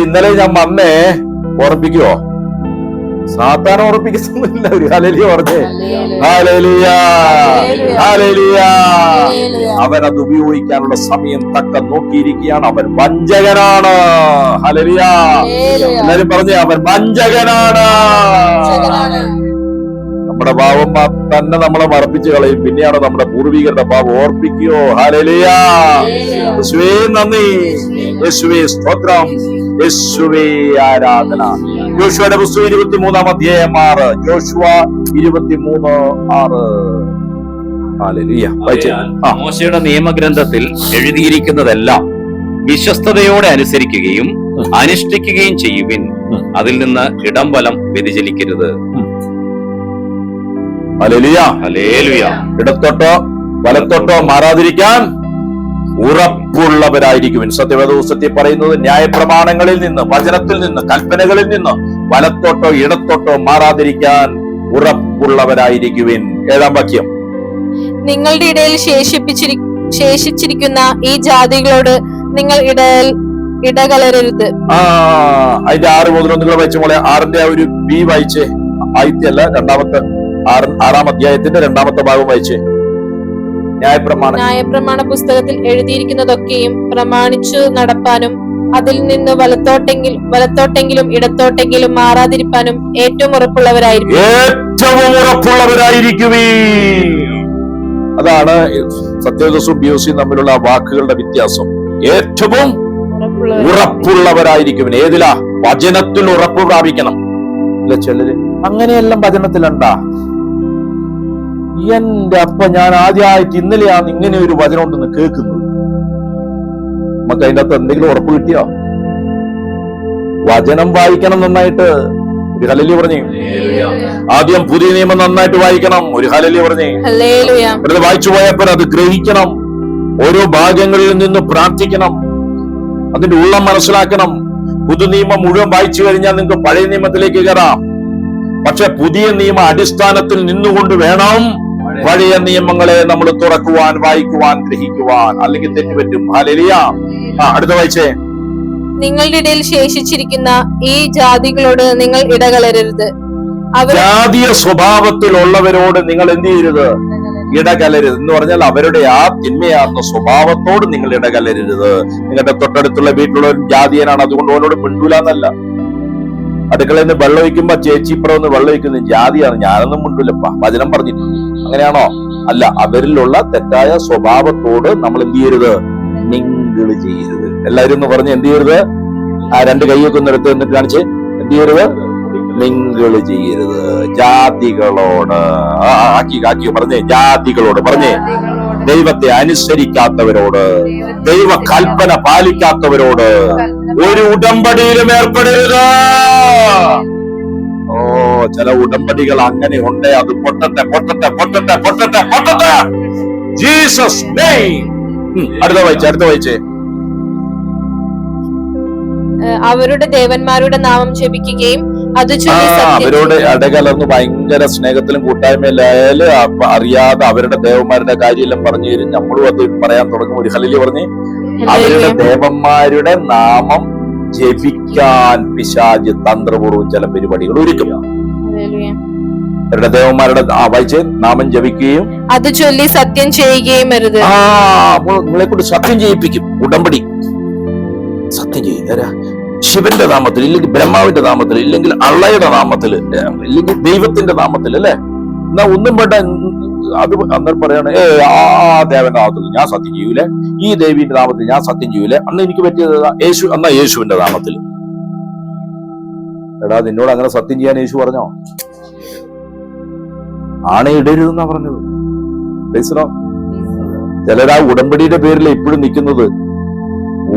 ഇന്നലെ ഞാൻ വന്നേ, ഓർപ്പിക്കുവോ? സാത്താൻ ഓർപ്പിക്കുന്നില്ല. ഒരു ഹല്ലേലൂയ പറഞ്ഞേ. Hallelujah, hallelujah. അവൻ അത് ഉപയോഗിക്കാനുള്ള സമയം തക്കം നോക്കിയിരിക്കുകയാണ്. അവൻ വഞ്ചകനാണ്. ഹല്ലേലൂയ. എല്ലാരും പറഞ്ഞേ, അവൻ വഞ്ചകനാണ്. നമ്മുടെ പാപം തന്നെ നമ്മളെ മറപ്പിച്ച് കളയും. പിന്നെയാണ് നമ്മുടെ പൂർവികരുടെ പാപം ഓർപ്പിക്കുകയോ. ഹല്ലേലൂയ. യേശുവേ നന്ദി, യേശുവേ സ്തോത്രം, യേശുവേ ആരാധന. യോശുവയുടെ പുസ്തകം 23-ാം അധ്യായം 6. യോശുവ 23:6. ഹല്ലേലൂയ. മോശയുടെ നിയമഗ്രന്ഥത്തിൽ എഴുതിയിരിക്കുന്നതെല്ലാം വിശ്വസ്തയോടെ അനുസരിക്കുകയും അനുഷ്ഠിക്കുകയും ചെയ്യുവിൻ. അതിൽ നിന്ന് ഇടം വലം വ്യതിചലിക്കരുത്. ഹല്ലേലൂയ. ഹല്ലേലൂയ. ഇടത്തോട്ടോ വലത്തോട്ടോ മാറാതിരിക്കാൻ ഉറപ്പുള്ളവരായിരിക്കും. സത്യവേദപുസ്തകത്തിൽ പറയുന്നത് ന്യായപ്രമാണങ്ങളിൽ നിന്ന്, വചനത്തിൽ നിന്ന്, കൽപ്പനകളിൽ നിന്ന് വലത്തോട്ടോ ഇടത്തോട്ടോ മാറാതിരിക്കാൻ ഉറപ്പുള്ളവരായിരിക്കുവിൻ. 7-ാം വാക്യം. നിങ്ങളുടെ ഇടയിൽ ശേഷിച്ചിരിക്കുന്ന ഈ ജാതികളോട് നിങ്ങൾ ഇടകലരരുത്. അതിന്റെ 6 മുതൽ നിങ്ങൾ വായിച്ച പോലെ 6-ന്റെ ഒരു ബി വായിച്ചേ. ആദ്യത്തെ അല്ല, 6-ാം അധ്യായത്തിന്റെ 2-ാമത്തെ ഭാഗം വായിച്ചേ. ന്യായപ്രമാണ പുസ്തകത്തിൽ എഴുതിയിരിക്കുന്നതൊക്കെയും പ്രമാണിച്ചു നടപ്പാനും അതിൽ നിന്ന് വലത്തോട്ടെങ്കിലും ഇടത്തോട്ടെങ്കിലും മാറാതിരിപ്പാനും ഏറ്റവും ഉറപ്പുള്ളവരായിരിക്കും. അതാണ് സത്യദോസും ബിയോസിയും തമ്മിലുള്ള വാക്കുകളുടെ വ്യത്യാസം. ഏറ്റവും ഉറപ്പുള്ളവരായിരിക്കും. ഏതിലാ? വചനത്തിൽ ഉറപ്പ് പ്രാപിക്കണം. അല്ല ചിലര് അങ്ങനെയെല്ലാം വചനത്തിലുണ്ടാ. എന്റെ അപ്പ, ഞാൻ ആദ്യമായിട്ട് ഇന്നലെയാണ് ഇങ്ങനെ ഒരു വചനം ഉണ്ടെന്ന് കേൾക്കുന്നത്. നമുക്ക് അതിന്റെ അകത്ത് എന്തെങ്കിലും ഉറപ്പ് കിട്ടിയോ? വചനം വായിക്കണം നന്നായിട്ട്. ഒരു ഹല്ലേലൂയ പറഞ്ഞേ. ആദ്യം പുതിയ നിയമം നന്നായിട്ട് വായിക്കണം. ഒരു ഹല്ലേലൂയ പറഞ്ഞേ. വെറുതെ വായിച്ചു പോയപ്പോൾ അത് ഗ്രഹിക്കണം. ഓരോ ഭാഗങ്ങളിൽ നിന്ന് പ്രാർത്ഥിക്കണം. അതിന്റെ ഉള്ളം മനസ്സിലാക്കണം. പുതു നിയമം മുഴുവൻ വായിച്ചു കഴിഞ്ഞാൽ നിങ്ങൾക്ക് പഴയ നിയമത്തിലേക്ക് കയറാം. പക്ഷെ പുതിയ നിയമ അടിസ്ഥാനത്തിൽ നിന്നുകൊണ്ട് വേണം പഴയ നിയമങ്ങളെ നമ്മൾ തുറക്കുവാൻ, വായിക്കുവാൻ, ഗ്രഹിക്കുവാൻ. അല്ലെങ്കിൽ തെറ്റുപറ്റും. ഹല്ലേലൂയ. അടുത്ത വായിച്ചേ. നിങ്ങളുടെ ഇടയിൽ ശേഷിച്ചിരിക്കുന്ന ഈ ജാതികളോട് നിങ്ങൾ ഇടകലരരുത്. ജാതീയ സ്വഭാവത്തിലുള്ളവരോട് നിങ്ങൾ എന്ത് ചെയ്യരുത്? ഇടകലരുത് എന്ന് പറഞ്ഞാൽ അവരുടെ ആ തിന്മയാർന്ന സ്വഭാവത്തോട് നിങ്ങൾ ഇടകലരരുത്. നിങ്ങളുടെ തൊട്ടടുത്തുള്ള വീട്ടിലുള്ളവരും ജാതീയനാണ്, അതുകൊണ്ട് അവനോട് മിണ്ടൂലെന്നല്ല. അടുക്കളയിൽ നിന്ന് വെള്ളം ഒഴിക്കുമ്പോ ചേച്ചി ഇപ്പുറം ഒന്ന് വെള്ളം ഒഴിക്കുന്നത് ജാതിയാണ്, ഞാനൊന്നും മിണ്ടൂലപ്പ, വചനം പറഞ്ഞിട്ടുണ്ട്. അങ്ങനെയാണോ? അല്ല. അവരിലുള്ള തെറ്റായ സ്വഭാവത്തോട് നമ്മൾ എന്ത് ചെയ്യരുത്? മിങ്കിള് ചെയ്യരുത്. എല്ലാവരും ഒന്ന് പറഞ്ഞ് എന്ത് ചെയ്യരുത്? 2 കൈയൊക്കെ ഒന്ന് എടുത്ത് എന്നിട്ട് കാണിച്ച് എന്ത് ചെയ്യരുത്? മിങ്കിള് ചെയ്യരുത്. ജാതികളോട് ആക്കി പറഞ്ഞേ. ജാതികളോട് പറഞ്ഞേ. ദൈവത്തെ അനുസരിക്കാത്തവരോട്, ദൈവ കൽപ്പന പാലിക്കാത്തവരോട് ഒരു ഉടമ്പടിയിലും ഏർപ്പെടരുത്. ചില ഉടമ്പടികൾ അങ്ങനെ ഉണ്ട്. അത് പൊട്ടട്ടെ, പൊട്ടട്ടെ, പൊട്ടട്ടെ, പൊട്ടട്ടെ, പൊട്ടട്ടെ. Jesus name. അടുത്ത വായിച്ചേ. അവരുടെ ദേവന്മാരുടെ നാമം ജപിക്കുകയും അത് അവരോട് ഇടകലർന്ന് ഭയങ്കര സ്നേഹത്തിലും കൂട്ടായ്മയിലായാലും അറിയാതെ അവരുടെ ദേവന്മാരുടെ കാര്യമെല്ലാം പറഞ്ഞു തരും. നമ്മളും അത് പറയാൻ തുടങ്ങും. ഒരു ഹല്ലേലൂയ പറഞ്ഞ്. അവരുടെ ദേവന്മാരുടെ നാമം ജപിക്കാൻ പിശാച് തന്ത്രപൂർവ്വം ചില പരിപാടികൾ ഒരുക്കും. അവരുടെ ദേവന്മാരുടെ വായിച്ച് നാമം ജപിക്കുകയും അത് ചൊല്ലി സത്യം ചെയ്യുകയും അരുത്. നിങ്ങളെ കൊണ്ട് സത്യം ചെയ്യിപ്പിക്കും. ഉടമ്പടി സത്യം ചെയ്യുക. ശിവന്റെ നാമത്തിൽ, ഇല്ലെങ്കിൽ ബ്രഹ്മാവിന്റെ നാമത്തിൽ, ഇല്ലെങ്കിൽ അള്ളയുടെ നാമത്തിൽ, ഇല്ലെങ്കിൽ ദൈവത്തിന്റെ നാമത്തിൽ, അല്ലെ? എന്നാ ഒന്നും വേണ്ട. അത് അന്നേരം പറയാണ്, ആ ദേവന്റെ നാമത്തിൽ ഞാൻ സത്യം ചെയ്യൂലേ, ഈ ദേവിന്റെ നാമത്തിൽ ഞാൻ സത്യം ചെയ്യൂലേ. അന്ന് എനിക്ക് പറ്റിയത് യേശു, എന്നാ യേശുവിന്റെ നാമത്തിൽ. എടാ, നിന്നോട് അങ്ങനെ സത്യം ചെയ്യാൻ യേശു പറഞ്ഞോ? ആണയിടരുതെന്നാ പറഞ്ഞത്. ചിലരാ ഉടമ്പടിയുടെ പേരിൽ ഇപ്പോഴും നിൽക്കുന്നത്.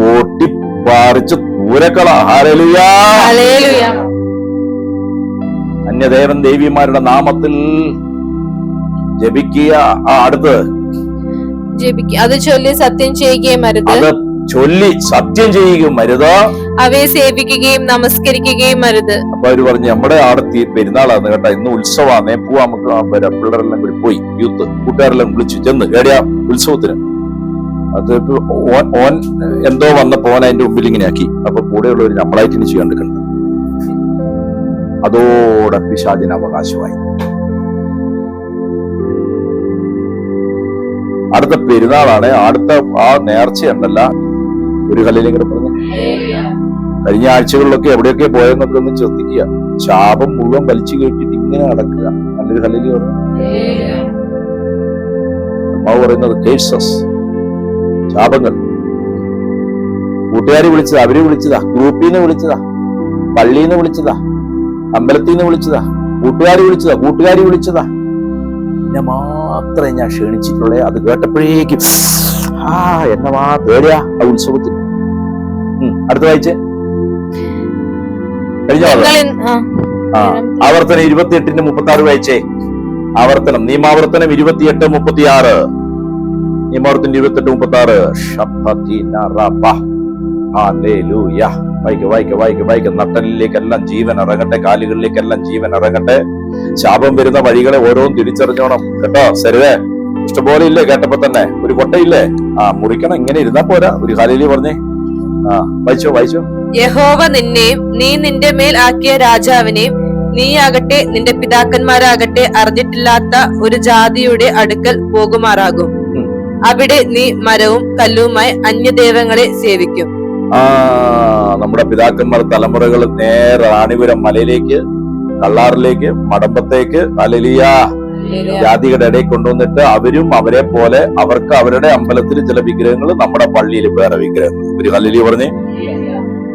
ഓട്ടിപ്പാറിച്ച് പൂരക്കള. ഹല്ലേലൂയ. അന്യദേവൻ ദേവിമാരുടെ നാമത്തിൽ ജപിക്കുക. അടുത്ത് അത് ചൊല്ലി സത്യം ചെയ്യുകയും അരുത്. അത് ചൊല്ലി സത്യം ചെയ്യുകയും അരുത്. അവയെ സേവിക്കുകയും നമസ്കരിക്കുകയും അരുത്. അപ്പൊ അവര് പറഞ്ഞു, നമ്മുടെ ആടത്തി പെരുന്നാളാന്ന് കേട്ടാ, ഇന്ന് ഉത്സവാന്നേ, പോവാ നമുക്ക്. പിള്ളേരെല്ലാം കൂടി പോയി, യൂത്ത് കൂട്ടുകാരെല്ലാം വിളിച്ചു ചെന്ന് കേടിയാ ഉത്സവത്തിന്. അത് ഓൻ എന്തോ വന്നപ്പോ ഓൻ അതിന്റെ മുമ്പിൽ ഇങ്ങനെ ആക്കി. അപ്പൊ കൂടെയുള്ളവർ നമ്മളായിട്ട് ഇനി ചെയ്യാൻ കണ്ടത്. അതോടെ പിശാചിന് അവകാശമായി. അടുത്ത പെരുന്നാളാണ്. അടുത്ത ആ നേർച്ചയുണ്ടല്ല. ഒരു ഹല്ലേലൂയ പറഞ്ഞു. കഴിഞ്ഞ ആഴ്ചകളിലൊക്കെ എവിടെയൊക്കെ പോയെന്നൊക്കെ ഒന്ന് ശ്രദ്ധിക്കുക. ശാപം മുഴുവൻ വലിച്ചു കേട്ടിട്ട് ഇങ്ങനെ നടക്കുക. നല്ലൊരു ഹല്ലേലൂയ പറഞ്ഞു. അമ്മാവ് പറയുന്നത് കേസസ്, ശാപങ്ങൾ. കൂട്ടുകാരി വിളിച്ചതാ, അവര് വിളിച്ചതാ, ഗ്രൂപ്പിൽ നിന്ന് വിളിച്ചതാ, പള്ളിയിൽ നിന്ന് വിളിച്ചതാ, അമ്പലത്തിൽ നിന്ന് വിളിച്ചതാ, കൂട്ടുകാരി വിളിച്ചതാ. എന്നെ മാത്രമേ ഞാൻ ക്ഷണിച്ചിട്ടുള്ളേ. അത് കേട്ടപ്പോഴേക്കും എന്നെ പേടിയാ ആ ഉത്സവത്തിൽ. അടുത്ത വായിച്ചേ, കഴിഞ്ഞ ആവർത്തനം 28:36 വായിച്ചേ. നിയമാവർത്തനം 28:36. നിയമാവർത്തനം 28:36. വായിക്ക. നട്ടലിലേക്കെല്ലാം ജീവൻ ഇറങ്ങട്ടെ, കാലുകളിലേക്കെല്ലാം ജീവൻ ഇറങ്ങട്ടെ. ശാപം വരുന്ന വഴികളെ ഓരോന്നും തിരിച്ചറിഞ്ഞോണം കേട്ടോ. സരിതേ, ഇഷ്ടംപോലെ ഇല്ലേ? കേട്ടപ്പോ തന്നെ ഒരു കൊട്ടയില്ലേ? മുറിക്കണം. ഇങ്ങനെ ഇരുന്നാ പോരാ. ഒരു ഹല്ലേലൂയ പറഞ്ഞേ. വായിച്ചോ. യഹോവ നിന്നെയും നീ നിന്റെ മേൽ ആക്കിയ രാജാവിനെയും നീയാകട്ടെ നിന്റെ പിതാക്കന്മാരാകട്ടെ അറിഞ്ഞിട്ടില്ലാത്ത ഒരു ജാതിയുടെ അടുക്കൽ പോകുമാറാകും. അവിടെ നീ മരവും കല്ലുമായി അന്യദേവങ്ങളെ സേവിക്കും. നമ്മുടെ പിതാക്കന്മാർ തലമുറകൾ നേരെ റാണിപുരം മലയിലേക്ക്, കള്ളാറിലേക്ക്, മടമ്പത്തേക്ക്, ഹല്ലേലൂയ, ജാതികളുടെ ഇടയിൽ കൊണ്ടുവന്നിട്ട് അവരും അവരെ പോലെ അവർക്ക് അവരുടെ അമ്പലത്തിൽ ചില വിഗ്രഹങ്ങൾ, നമ്മുടെ പള്ളിയിൽ വേറെ വിഗ്രഹങ്ങൾ. ഒരു ഹല്ലേലൂയ പറഞ്ഞേ.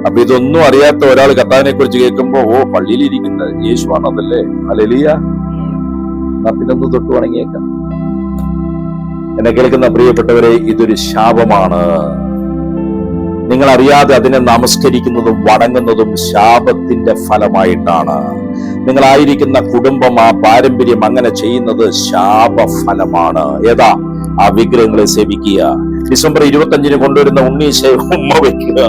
അപ്പൊ ഇതൊന്നും അറിയാത്ത ഒരാൾ കർത്താവിനെ കുറിച്ച് കേൾക്കുമ്പോ പള്ളിയിൽ ഇരിക്കുന്ന യേശുവാണ് അതല്ലേ? ഹല്ലേലൂയ. പിന്നൊന്ന് തൊട്ട് വണങ്ങിയേക്കാം. എന്നെ കേൾക്കുന്ന പ്രിയപ്പെട്ടവരെ, ഇതൊരു ശാപമാണ്. നിങ്ങൾ അറിയാതെ അതിനെ നമസ്കരിക്കുന്നതും വണങ്ങുന്നതും ശാപത്തിന്റെ ഫലമായിട്ടാണ്. നിങ്ങളായിരിക്കുന്ന കുടുംബം, ആ പാരമ്പര്യം അങ്ങനെ ചെയ്യുന്നത് ശാപഫലമാണ്. ഏതാ? ആ വിഗ്രഹങ്ങളെ സേവിക്കുക. ഡിസംബർ 25 കൊണ്ടുവരുന്ന ഉണ്ണീശയെ ഉമ്മ വയ്ക്കുക.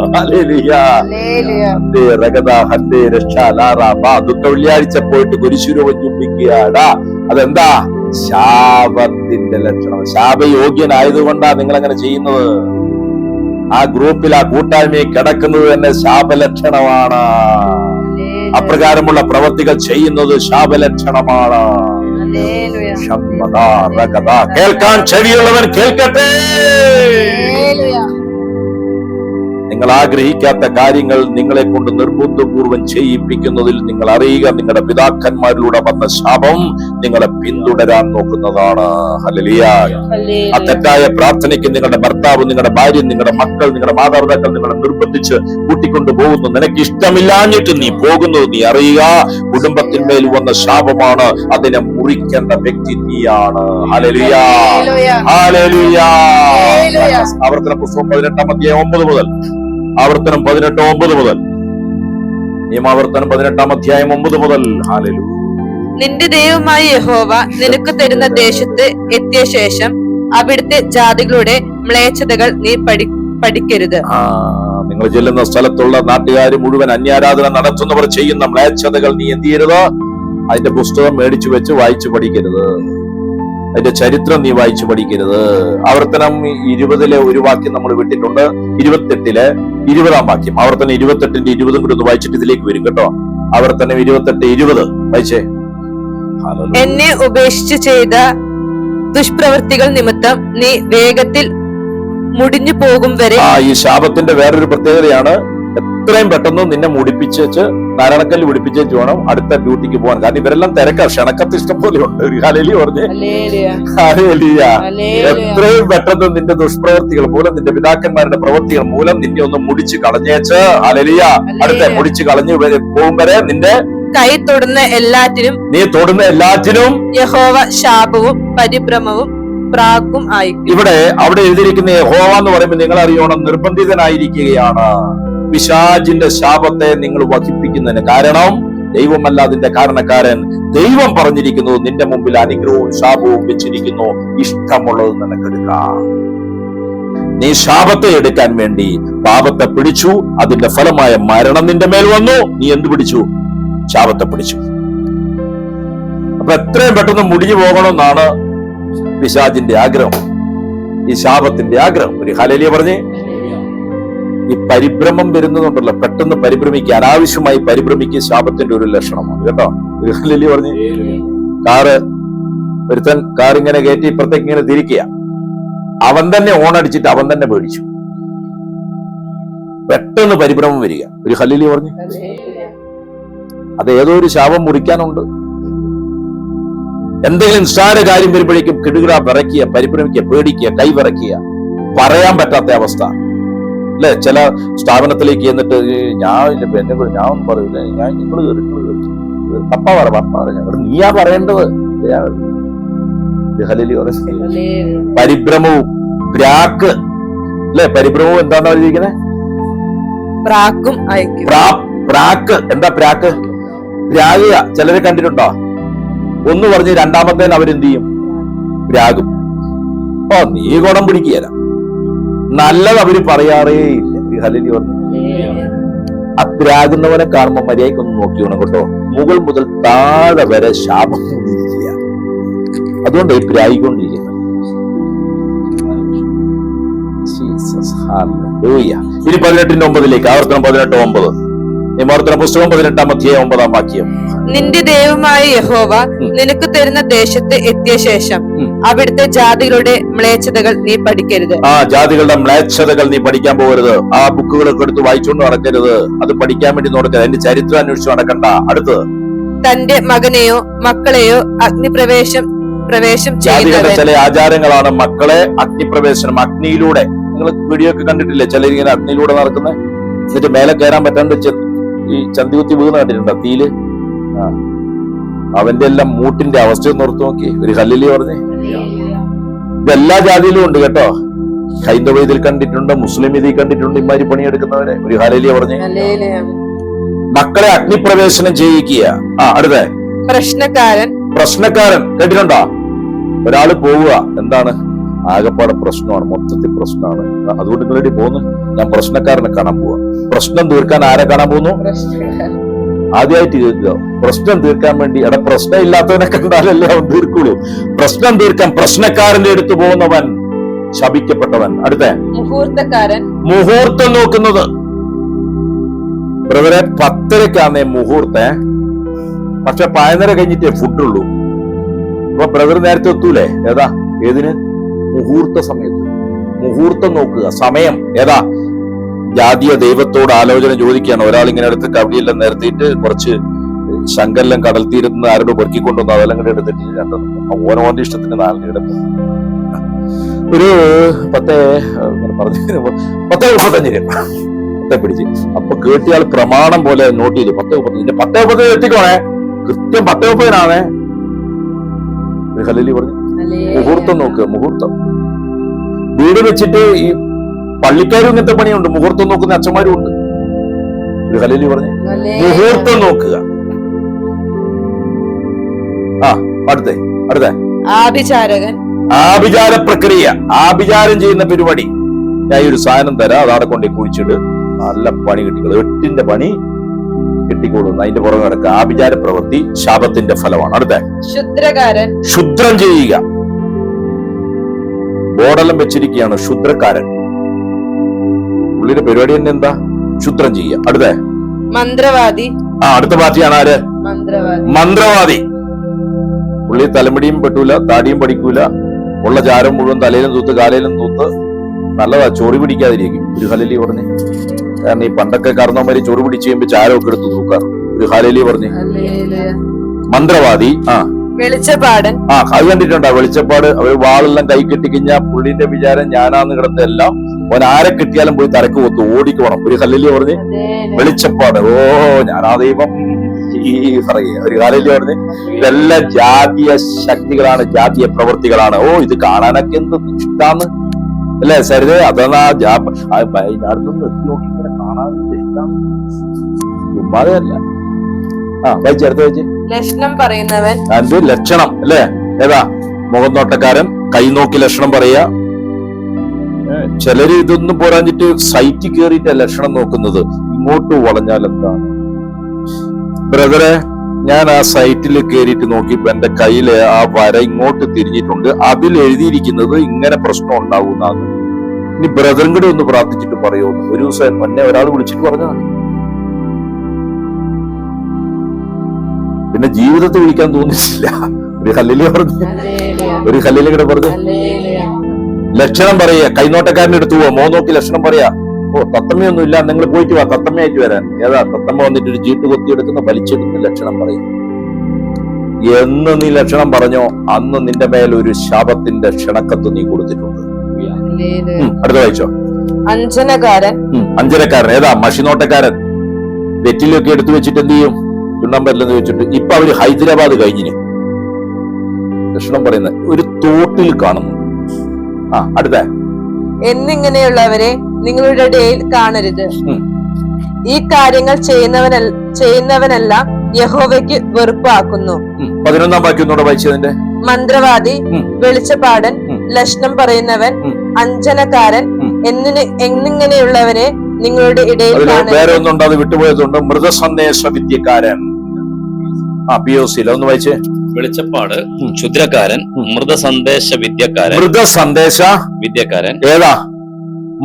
ദുഃഖ വെള്ളിയാഴ്ച പോയിട്ട് കുരിശുരൂപം ചുംബിക്കുക. അതെന്താ? ശാപത്തിന്റെ ലക്ഷണം. ശാപയോഗ്യനായതുകൊണ്ടാ നിങ്ങൾ അങ്ങനെ ചെയ്യുന്നത്. ആ ഗ്രൂപ്പിൽ, ആ കൂട്ടായ്മയിൽ കിടക്കുന്നത് തന്നെ ശാപലക്ഷണമാണ്. അപ്രകാരമുള്ള പ്രവൃത്തികൾ ചെയ്യുന്നത് ശാപലക്ഷണമാണ്. കേൾക്കാൻ ചെവിയുള്ളവൻ കേൾക്കട്ടെ. നിങ്ങൾ ആഗ്രഹിക്കാത്ത കാര്യങ്ങൾ നിങ്ങളെ കൊണ്ട് നിർബന്ധപൂർവം ചെയ്യിപ്പിക്കുന്നതിൽ നിങ്ങൾ അറിയുക, നിങ്ങളുടെ പിതാക്കന്മാരിലൂടെ വന്ന ശാപം നിങ്ങളെ പിന്തുടരാൻ നോക്കുന്നതാണ്. ഹല്ലേലൂയ. ആ തെറ്റായ പ്രാർത്ഥനയ്ക്ക് നിങ്ങളുടെ ഭർത്താവ്, നിങ്ങളുടെ ഭാര്യ, നിങ്ങളുടെ മക്കൾ, നിങ്ങളുടെ മാതാപിതാക്കൾ നിങ്ങളെ നിർബന്ധിച്ച് കൂട്ടിക്കൊണ്ടു പോകുന്നു. നിനക്ക് ഇഷ്ടമില്ലാഞ്ഞിട്ട് നീ പോകുന്നു. നീ അറിയുക, കുടുംബത്തിന്മേൽ വന്ന ശാപമാണ്. അതിനെ മുറിക്കേണ്ട വ്യക്തി നീയാണ്. Hallelujah, hallelujah. ആവർത്തന പുസ്തകം 18:9 മുതൽ. ആവർത്തനം 18:9 മുതൽ. നിയമാവർത്തനം 18:9 മുതൽ. ഹല്ലേലൂയ. നിന്റെ ദൈവമായ യഹോവ നിനക്ക് തരുന്ന ദേശത്ത് എത്തിയ ശേഷം അവിടുത്തെ ജാതികളുടെ മ്ലേച്ഛതകൾ നീ പഠിക്കരുത്. നിങ്ങൾ ചെല്ലുന്ന സ്ഥലത്തുള്ള നാട്ടുകാർ മുഴുവൻ അന്യാരാധന നടത്തുന്നവർ ചെയ്യുന്ന മ്ലേച്ഛതകൾ നീ എന്ത് ചെയ്യരുത്? അതിന്റെ പുസ്തകം മേടിച്ചു വെച്ച് വായിച്ചു പഠിക്കരുത്. അതിന്റെ ചരിത്രം നീ വായിച്ചു പഠിക്കരുത്. ആവർത്തനം 20 ഒരു വാക്യം നമ്മൾ വിട്ടിട്ടുണ്ട്. 28 20 വാക്യം. ആവർത്തനം 28:20 കൂടി ഒന്ന് വായിച്ചിട്ട് ഇതിലേക്ക് വരും കേട്ടോ. ആവർത്തനം 28:20 വായിച്ചേ. എന്നെ ഉപേക്ഷിച്ച് ചെയ്ത ദുഷ്പ്രവൃത്തികൾ നിമിത്തം നീ വേഗത്തിൽ മുടിഞ്ഞു പോകും വരെ. ഈ ശാപത്തിന്റെ വേറൊരു പ്രത്യേകതയാണ്, എത്രയും പെട്ടെന്ന് നിന്നെ മുടിപ്പിച്ച് നാരായണക്കല്ല് പിടിപ്പിച്ചു വേണം അടുത്ത ഡ്യൂട്ടിക്ക് പോകാൻ. കാരണം ഇവരെല്ലാം തിരക്കാ, ക്ഷണക്കത്ത് ഇഷ്ടം പോലെ ഉണ്ട്. ഒരു ഹല്ലേലൂയ പറഞ്ഞേ. ഹല്ലേലൂയ. എത്രയും പെട്ടെന്ന് നിന്റെ ദുഷ്പ്രവൃത്തികൾ മൂലം, നിന്റെ പിതാക്കന്മാരുടെ പ്രവൃത്തികൾ മൂലം നിന്നെ ഒന്ന് മുടിച്ച് കളഞ്ഞേച്ച്, ഹല്ലേലൂയ, അടുത്ത മുടിച്ച് കളഞ്ഞു പോകും വരെ നിന്റെ കൈ തൊടുന്ന എല്ലാറ്റിനും, നീ തൊടുന്ന എല്ലാറ്റിനും യഹോവ ശാപവും പരിഭ്രമവും പ്രാക്കും ആയി. ഇവിടെ അവിടെ എഴുതിയിരിക്കുന്ന യഹോവ എന്ന് പറയുമ്പോൾ നിങ്ങൾ അറിയണം, നിർബന്ധിതനായിരിക്കുകയാണ് പിശാചിന്റെ ശാപത്തെ നിങ്ങൾ വഹിപ്പിക്കുന്നതിന്. കാരണം ദൈവമല്ല അതിന്റെ കാരണക്കാരൻ. ദൈവം പറഞ്ഞിരിക്കുന്നു, നിന്റെ മുമ്പിൽ അനുഗ്രഹവും ശാപവും വെച്ചിരിക്കുന്നു, ഇഷ്ടമുള്ളത് നിനക്കെടുക്കാം. നീ ശാപത്തെ എടുക്കാൻ വേണ്ടി പാപത്തെ പിടിച്ചു, അതിന്റെ ഫലമായ മരണം നിന്റെ മേൽ വന്നു. നീ എന്ത് പിടിച്ചു? ശാപത്തെ പിടിച്ചു. അപ്പൊ എത്രയും പെട്ടെന്ന് മുടിഞ്ഞു പോകണമെന്നാണ് പിശാചിന്റെ ആഗ്രഹം, ഈ ശാപത്തിന്റെ ആഗ്രഹം. ഒരു ഹല്ലേലൂയ പറഞ്ഞേ. ഈ പരിഭ്രമം വരുന്നതുണ്ടല്ലോ, പെട്ടെന്ന് പരിഭ്രമിക്കുക, അനാവശ്യമായി പരിഭ്രമിക്കുക ശാപത്തിന്റെ ഒരു ലക്ഷണമാണ് കേട്ടോ. ഒരു ഹല്ലേലൂയ പറഞ്ഞേ. ഒരുത്തൻ കാറിങ്ങനെ കയറ്റി ഇപ്പുറത്തേക്ക് ഇങ്ങനെ തിരിക്കുക, അവൻ തന്നെ ഓണടിച്ചിട്ട് അവൻ തന്നെ പേടിച്ചു. പെട്ടെന്ന് പരിഭ്രമം വരിക. ഒരു ഹല്ലേലൂയ പറഞ്ഞു. അത് ഏതോ ഒരു ശാപം മുറിക്കാനുണ്ട്. എന്തെങ്കിലും നിസ്സാര കാര്യം വരുമ്പോഴേക്കും കിടുകിട വിറയ്ക്കുക, പരിഭ്രമിക്കുക, പേടിക്കുക, കൈ വിറയ്ക്കുക, പറയാൻ പറ്റാത്ത അവസ്ഥ അല്ലെ? ചില സ്ഥാപനത്തിലേക്ക് എന്നിട്ട് ഞാൻ ഒന്നും പറയില്ല, ഞാൻ നിങ്ങൾ പപ്പ ഞങ്ങൾ നീയാ പറയേണ്ടത്. പരിഭ്രമവും പ്രാക്ക് അല്ലെ? പരിഭ്രമവും എന്താണെന്ന് പറഞ്ഞിരിക്കുന്നത്? പ്രാക്ക്. എന്താ പ്രാക്ക്? പ്രാഗുക. ചിലരെ കണ്ടിട്ടുണ്ടോ? ഒന്ന് പറഞ്ഞ് രണ്ടാമത്തേന് അവരെന്ത് ചെയ്യും? പ്രാഗും. നീ ഗുണം പിടിക്കുകയല്ല, നല്ലത് അവര് പറയാറേ ഇല്ല. ഹല്ലേലൂയ. അപ്രാകുന്നവനെ കാണുമ്പോൾ മര്യാദയ്ക്കൊന്ന് നോക്കിയോണം കേട്ടോ. മുകൾ മുതൽ താഴെ വരെ ശാപം കൊണ്ടിരിക്കുക. അതുകൊണ്ട് ഈ പ്രായിക്കൊണ്ടിരിക്കുന്നത്. ഇനി 18:9 ആവർത്തനം 18:9. നിയമാവർത്തന പുസ്തകം 18-ാം അധ്യായം 9-ാം വാക്യം. നിന്റെ ദൈവമായ യഹോവ നിനക്ക് തരുന്ന ദേശത്ത് എത്തിയ ശേഷം അവിടുത്തെ ജാതികളുടെ മ്ലേച്ഛതകൾ നീ പഠിക്കരുത്. ജാതികളുടെ മ്ലേച്ഛതകൾ നീ പഠിക്കാൻ പോകരുത്. ആ ബുക്കുകളൊക്കെ എടുത്ത് വായിച്ചുകൊണ്ട് നടക്കരുത്. അത് പഠിക്കാൻ വേണ്ടി നോക്കരുത്. അതിന്റെ ചരിത്രം അന്വേഷിച്ച് നടക്കണ്ട. അടുത്തത്, തന്റെ മകനെയോ മക്കളെയോ അഗ്നിപ്രവേശം ജാതികളുടെ ചില ആചാരങ്ങളാണ് മക്കളെ അഗ്നിപ്രവേശനം. അഗ്നിയിലൂടെ നിങ്ങൾ വീഡിയോ ഒക്കെ കണ്ടിട്ടില്ലേ? ചിലർ ഇങ്ങനെ അഗ്നിയിലൂടെ നടക്കുന്നത്, എന്നിട്ട് മേലെ കയറാൻ പറ്റാണ്ട് ഈ ചന്തികുത്തി വീണ് കണ്ടിട്ടുണ്ടോ തീയില്? അവന്റെ എല്ലാം മൂട്ടിന്റെ അവസ്ഥ ഓർത്ത് നോക്കി. ഒരു ഹല്ലേലൂയ പറഞ്ഞേ. ഇതെല്ലാ ജാതിയിലും ഉണ്ട് കേട്ടോ. ഹൈന്ദവ ഇതിൽ കണ്ടിട്ടുണ്ട്, മുസ്ലിം ഇതിൽ കണ്ടിട്ടുണ്ട്, ഇമാരി പണിയെടുക്കുന്നവരെ. ഒരു ഹല്ലേലൂയ പറഞ്ഞേ. മക്കളെ അഗ്നിപ്രവേശനം ചെയ്യിക്കുക. അടുത്ത പ്രശ്നക്കാരൻ കേട്ടിട്ടുണ്ടോ? ഒരാള് പോവുക, എന്താണ് ആകപ്പാടെ പ്രശ്നമാണ്, മൊത്തത്തിൽ പ്രശ്നമാണ്. അതുകൊണ്ട് നിങ്ങളുടെ പോകുന്നു, ഞാൻ പ്രശ്നക്കാരനെ കാണാൻ പോവാ. പ്രശ്നം തീർക്കാൻ ആരെ കാണാൻ പോകുന്നു? ആദ്യമായിട്ട് കേൾക്കുക. പ്രശ്നം തീർക്കാൻ വേണ്ടി. പ്രശ്നം ഇല്ലാത്തവനെ കണ്ടാലല്ലേ അവൻ തീർക്കുള്ളൂ. പ്രശ്നം തീർക്കാൻ പ്രശ്നക്കാരന്റെ അടുത്ത് പോകുന്നവൻ ശപിക്കപ്പെട്ടവൻ. അടുത്ത മുഹൂർത്തം നോക്കുന്നത്. ബ്രദറെ 10:30 മുഹൂർത്തം. പക്ഷെ 11:30 കഴിഞ്ഞിട്ടേ ഫുഡുള്ളൂ. അപ്പൊ ബ്രദർ നേരത്തെ എത്തൂലേ? ഏതിന്? മുഹൂർത്ത സമയത്ത്. മുഹൂർത്തം നോക്കുക. സമയം ഏതാ? ജാതീയ ദൈവത്തോട് ആലോചന ചോദിക്കുകയാണ്. ഒരാൾ ഇങ്ങനെ എടുത്ത് കവിടിയെല്ലാം നിരത്തിയിട്ട് കുറച്ച് ശങ്കരെല്ലാം കടൽ തീരത്ത് ആരോട് പെറുക്കിക്കൊണ്ടുവന്നു. അതെല്ലാം കൂടെ എടുത്തിട്ട് ഓനോന്റെ ഇഷ്ടത്തിന് 4 കിടക്കും. ഒരു 10:35 പിടിച്ച്. അപ്പൊ കേട്ടിയാൾ പ്രമാണം പോലെ നോട്ട് ചെയ്തു. 10:35 10:35 എത്തിക്കോണേ. കൃത്യം 10:30 ഹല്ലേലൂയ പറഞ്ഞു. മുഹൂർത്തം നോക്കുക. മുഹൂർത്തം. വീട് വെച്ചിട്ട് ഈ പള്ളിക്കാരും ഇങ്ങനത്തെ പണിയുണ്ട്. മുഹൂർത്തം നോക്കുന്ന അച്ഛന്മാരും ഉണ്ട്. ഹല്ലേലൂയ പറഞ്ഞു. മുഹൂർത്തം നോക്കുക. അടുത്ത ആഭിചാര പ്രക്രിയ. ആഭിചാരം ചെയ്യുന്ന പരിപാടി. ഞാൻ ഈ ഒരു സാധനം തരാം, അതവിടെ കൊണ്ടേ കുഴിച്ചിട്ട് നല്ല പണി കിട്ടിക്കോളൂ. 8ന്റെ പണി കിട്ടിക്കോളുന്നു. അതിന്റെ പുറകെ നടക്കുക. ആഭിചാര പ്രവൃത്തി ശാപത്തിന്റെ ഫലമാണ്. അടുത്ത ക്ഷുദ്രം ചെയ്യുക. ബോർഡെല്ലാം വെച്ചിരിക്കുകയാണ് ക്ഷുദ്രക്കാരൻ. പുള്ളിയുടെ പരിപാടി തന്നെ എന്താ? ക്ഷുദ്രം ചെയ്യുക. അടുത്ത മന്ത്രവാദി. അടുത്ത പാർട്ടിയാണ് ആര്? മന്ത്രവാദി. പുള്ളി തലമുടിയും പെട്ടൂല, താടിയും പഠിക്കൂല, ഉള്ള ചാരം മുഴുവൻ തലയിലും തൂത്ത് കാലയിലും തൂത്ത്. നല്ലതാ, ചൊറി പിടിക്കാതിരിക്കും. ഒരു ഹല്ലേലൂയ പറഞ്ഞേ. കാരണം ഈ പണ്ടൊക്കെ കാരണവന്മാര് ചൊറി പിടിച്ച് കഴിയുമ്പോ ചാരമൊക്കെ എടുത്ത് തൂക്കാറ്. ഒരു ഹല്ലേലൂയ പറഞ്ഞേ. മന്ത്രവാദി. വെളിച്ചപ്പാടൻ. അത് കണ്ടിട്ടുണ്ടോ? വെളിച്ചപ്പാട്. അവര് വാളെല്ലാം കൈ കെട്ടിക്കഴിഞ്ഞാൽ പുള്ളിന്റെ വിചാരം ഞാനാന്ന് കിടന്നെല്ലാം അവൻ ആരെ കിട്ടിയാലും പോയി തലക്ക് കൊത്തു ഓടിക്ക് വേണം. ഒരു ഹല്ലേലൂയ പറഞ്ഞ്. വെളിച്ചപ്പാട്. ഞാനാ ദൈവം പറയുക. ഒരു ഹല്ലേലൂയ പറഞ്ഞ്. ഇതെല്ലാം ജാതീയ ശക്തികളാണ്, ജാതീയ പ്രവൃത്തികളാണ്. ഇത് കാണാനൊക്കെ എന്ത് ഇഷ്ടാന്ന് അല്ലേ സരിത? അതാണ് അടുത്തൊന്നും എത്തി നോക്കി ഇങ്ങനെ കാണാൻ ഇഷ്ടം. ചുമ്മാതെയല്ല. വായിച്ചെടുത്ത് വെച്ച് ലക്ഷണം പറയുന്നവൻ. ലക്ഷണം അല്ലേ? ഏതാ? മുഖം നോട്ടക്കാരൻ. കൈ നോക്കി ലക്ഷണം പറയാ. ചിലര് ഇതൊന്നും പോരാഞ്ഞിട്ട് സൈറ്റിൽ കയറിയിട്ട് ലക്ഷണം നോക്കുന്നത്. ഇങ്ങോട്ട് വളഞ്ഞാൽ എന്താണ്? ബ്രദറെ, ഞാൻ ആ സൈറ്റിൽ കയറിയിട്ട് നോക്കിയപ്പോ എന്റെ കയ്യില് ആ വര ഇങ്ങോട്ട് തിരിഞ്ഞിട്ടുണ്ട്. അതിൽ എഴുതിയിരിക്കുന്നത് ഇങ്ങനെ പ്രശ്നം ഉണ്ടാവുന്നതാണ്. ഇനി ബ്രദറും കൂടെ ഒന്ന് പ്രാർത്ഥിച്ചിട്ട് പറയുമെന്ന്. ഒരു ദിവസം മുന്നേ ഒരാൾ വിളിച്ചിട്ട് പറഞ്ഞതാണ്. പിന്നെ ജീവിതത്തിൽ വിളിക്കാൻ തോന്നിയിട്ടില്ല. ഒരു ഹല്ലേലൂയ പറഞ്ഞു. ഒരു ഹല്ലേലൂയ കൂടെ പറഞ്ഞു. ലക്ഷണം പറയാ. കൈനോട്ടക്കാരന്റെ അടുത്ത് പോവാ. മോൻ നോക്കി ലക്ഷണം പറയാ. തത്തമ്മയൊന്നും ഇല്ല, നിങ്ങൾ പോയിട്ട് വാ, തത്തമ്മയായിട്ട് വരാൻ. ഏതാ? തത്തമ്മ വന്നിട്ട് ഒരു ചീട്ട് കൊത്തിയെടുക്കുന്ന, വലിച്ചെടുക്കുന്ന ലക്ഷണം പറയും. എന്ന് നീ ലക്ഷണം പറഞ്ഞോ അന്ന് നിന്റെ മേൽ ഒരു ശാപത്തിന്റെ ക്ഷണക്കത്ത് നീ കൊടുത്തിട്ടുണ്ട്. അടുത്ത വായിച്ചോ. അഞ്ജനകാരൻ. അഞ്ജനക്കാരൻ ഏതാ? മഷിനോട്ടക്കാരൻ. വെറ്റിലൊക്കെ എടുത്തു വെച്ചിട്ട് എന്ത് ചെയ്യും? ചുണ്ടമ്പരിലെന്ന് വെച്ചിട്ട് ഇപ്പൊ അവര് ഹൈദരാബാദ് കഴിഞ്ഞിന്. ലക്ഷണം പറയുന്നത് ഒരു തോട്ടിൽ കാണുന്നു. അടുത്ത. എന്നിങ്ങനെയുള്ളവരെ നിങ്ങളുടെ ഇടയിൽ കാണരുത്. ഈ കാര്യങ്ങൾ ചെയ്യുന്നവനെല്ലാം യഹോവയ്ക്ക് വെറുപ്പാക്കുന്നു. 11 വാക്യം ഒന്നുകൂടെ വായിച്ചതിന്റെ. മന്ത്രവാദി, വെളിച്ചപ്പാടൻ, ലക്ഷണം പറയുന്നവൻ, അഞ്ജനക്കാരൻ എന്നിങ്ങനെയുള്ളവരെ നിങ്ങളുടെ ഇടയിൽ വേറെ ഒന്നുണ്ട്, അത് വിട്ടുപോയതുണ്ട്. മൃതസന്ദേശ വിദ്യക്കാരൻ. POC ഒന്ന് വായിച്ചേ. വെളിച്ചപ്പാട്, ക്ഷുദ്രക്കാരൻ, മൃതസന്ദേശ വിദ്യക്കാരൻ. മൃതസന്ദേശ വിദ്യക്കാരൻ ഏതാ?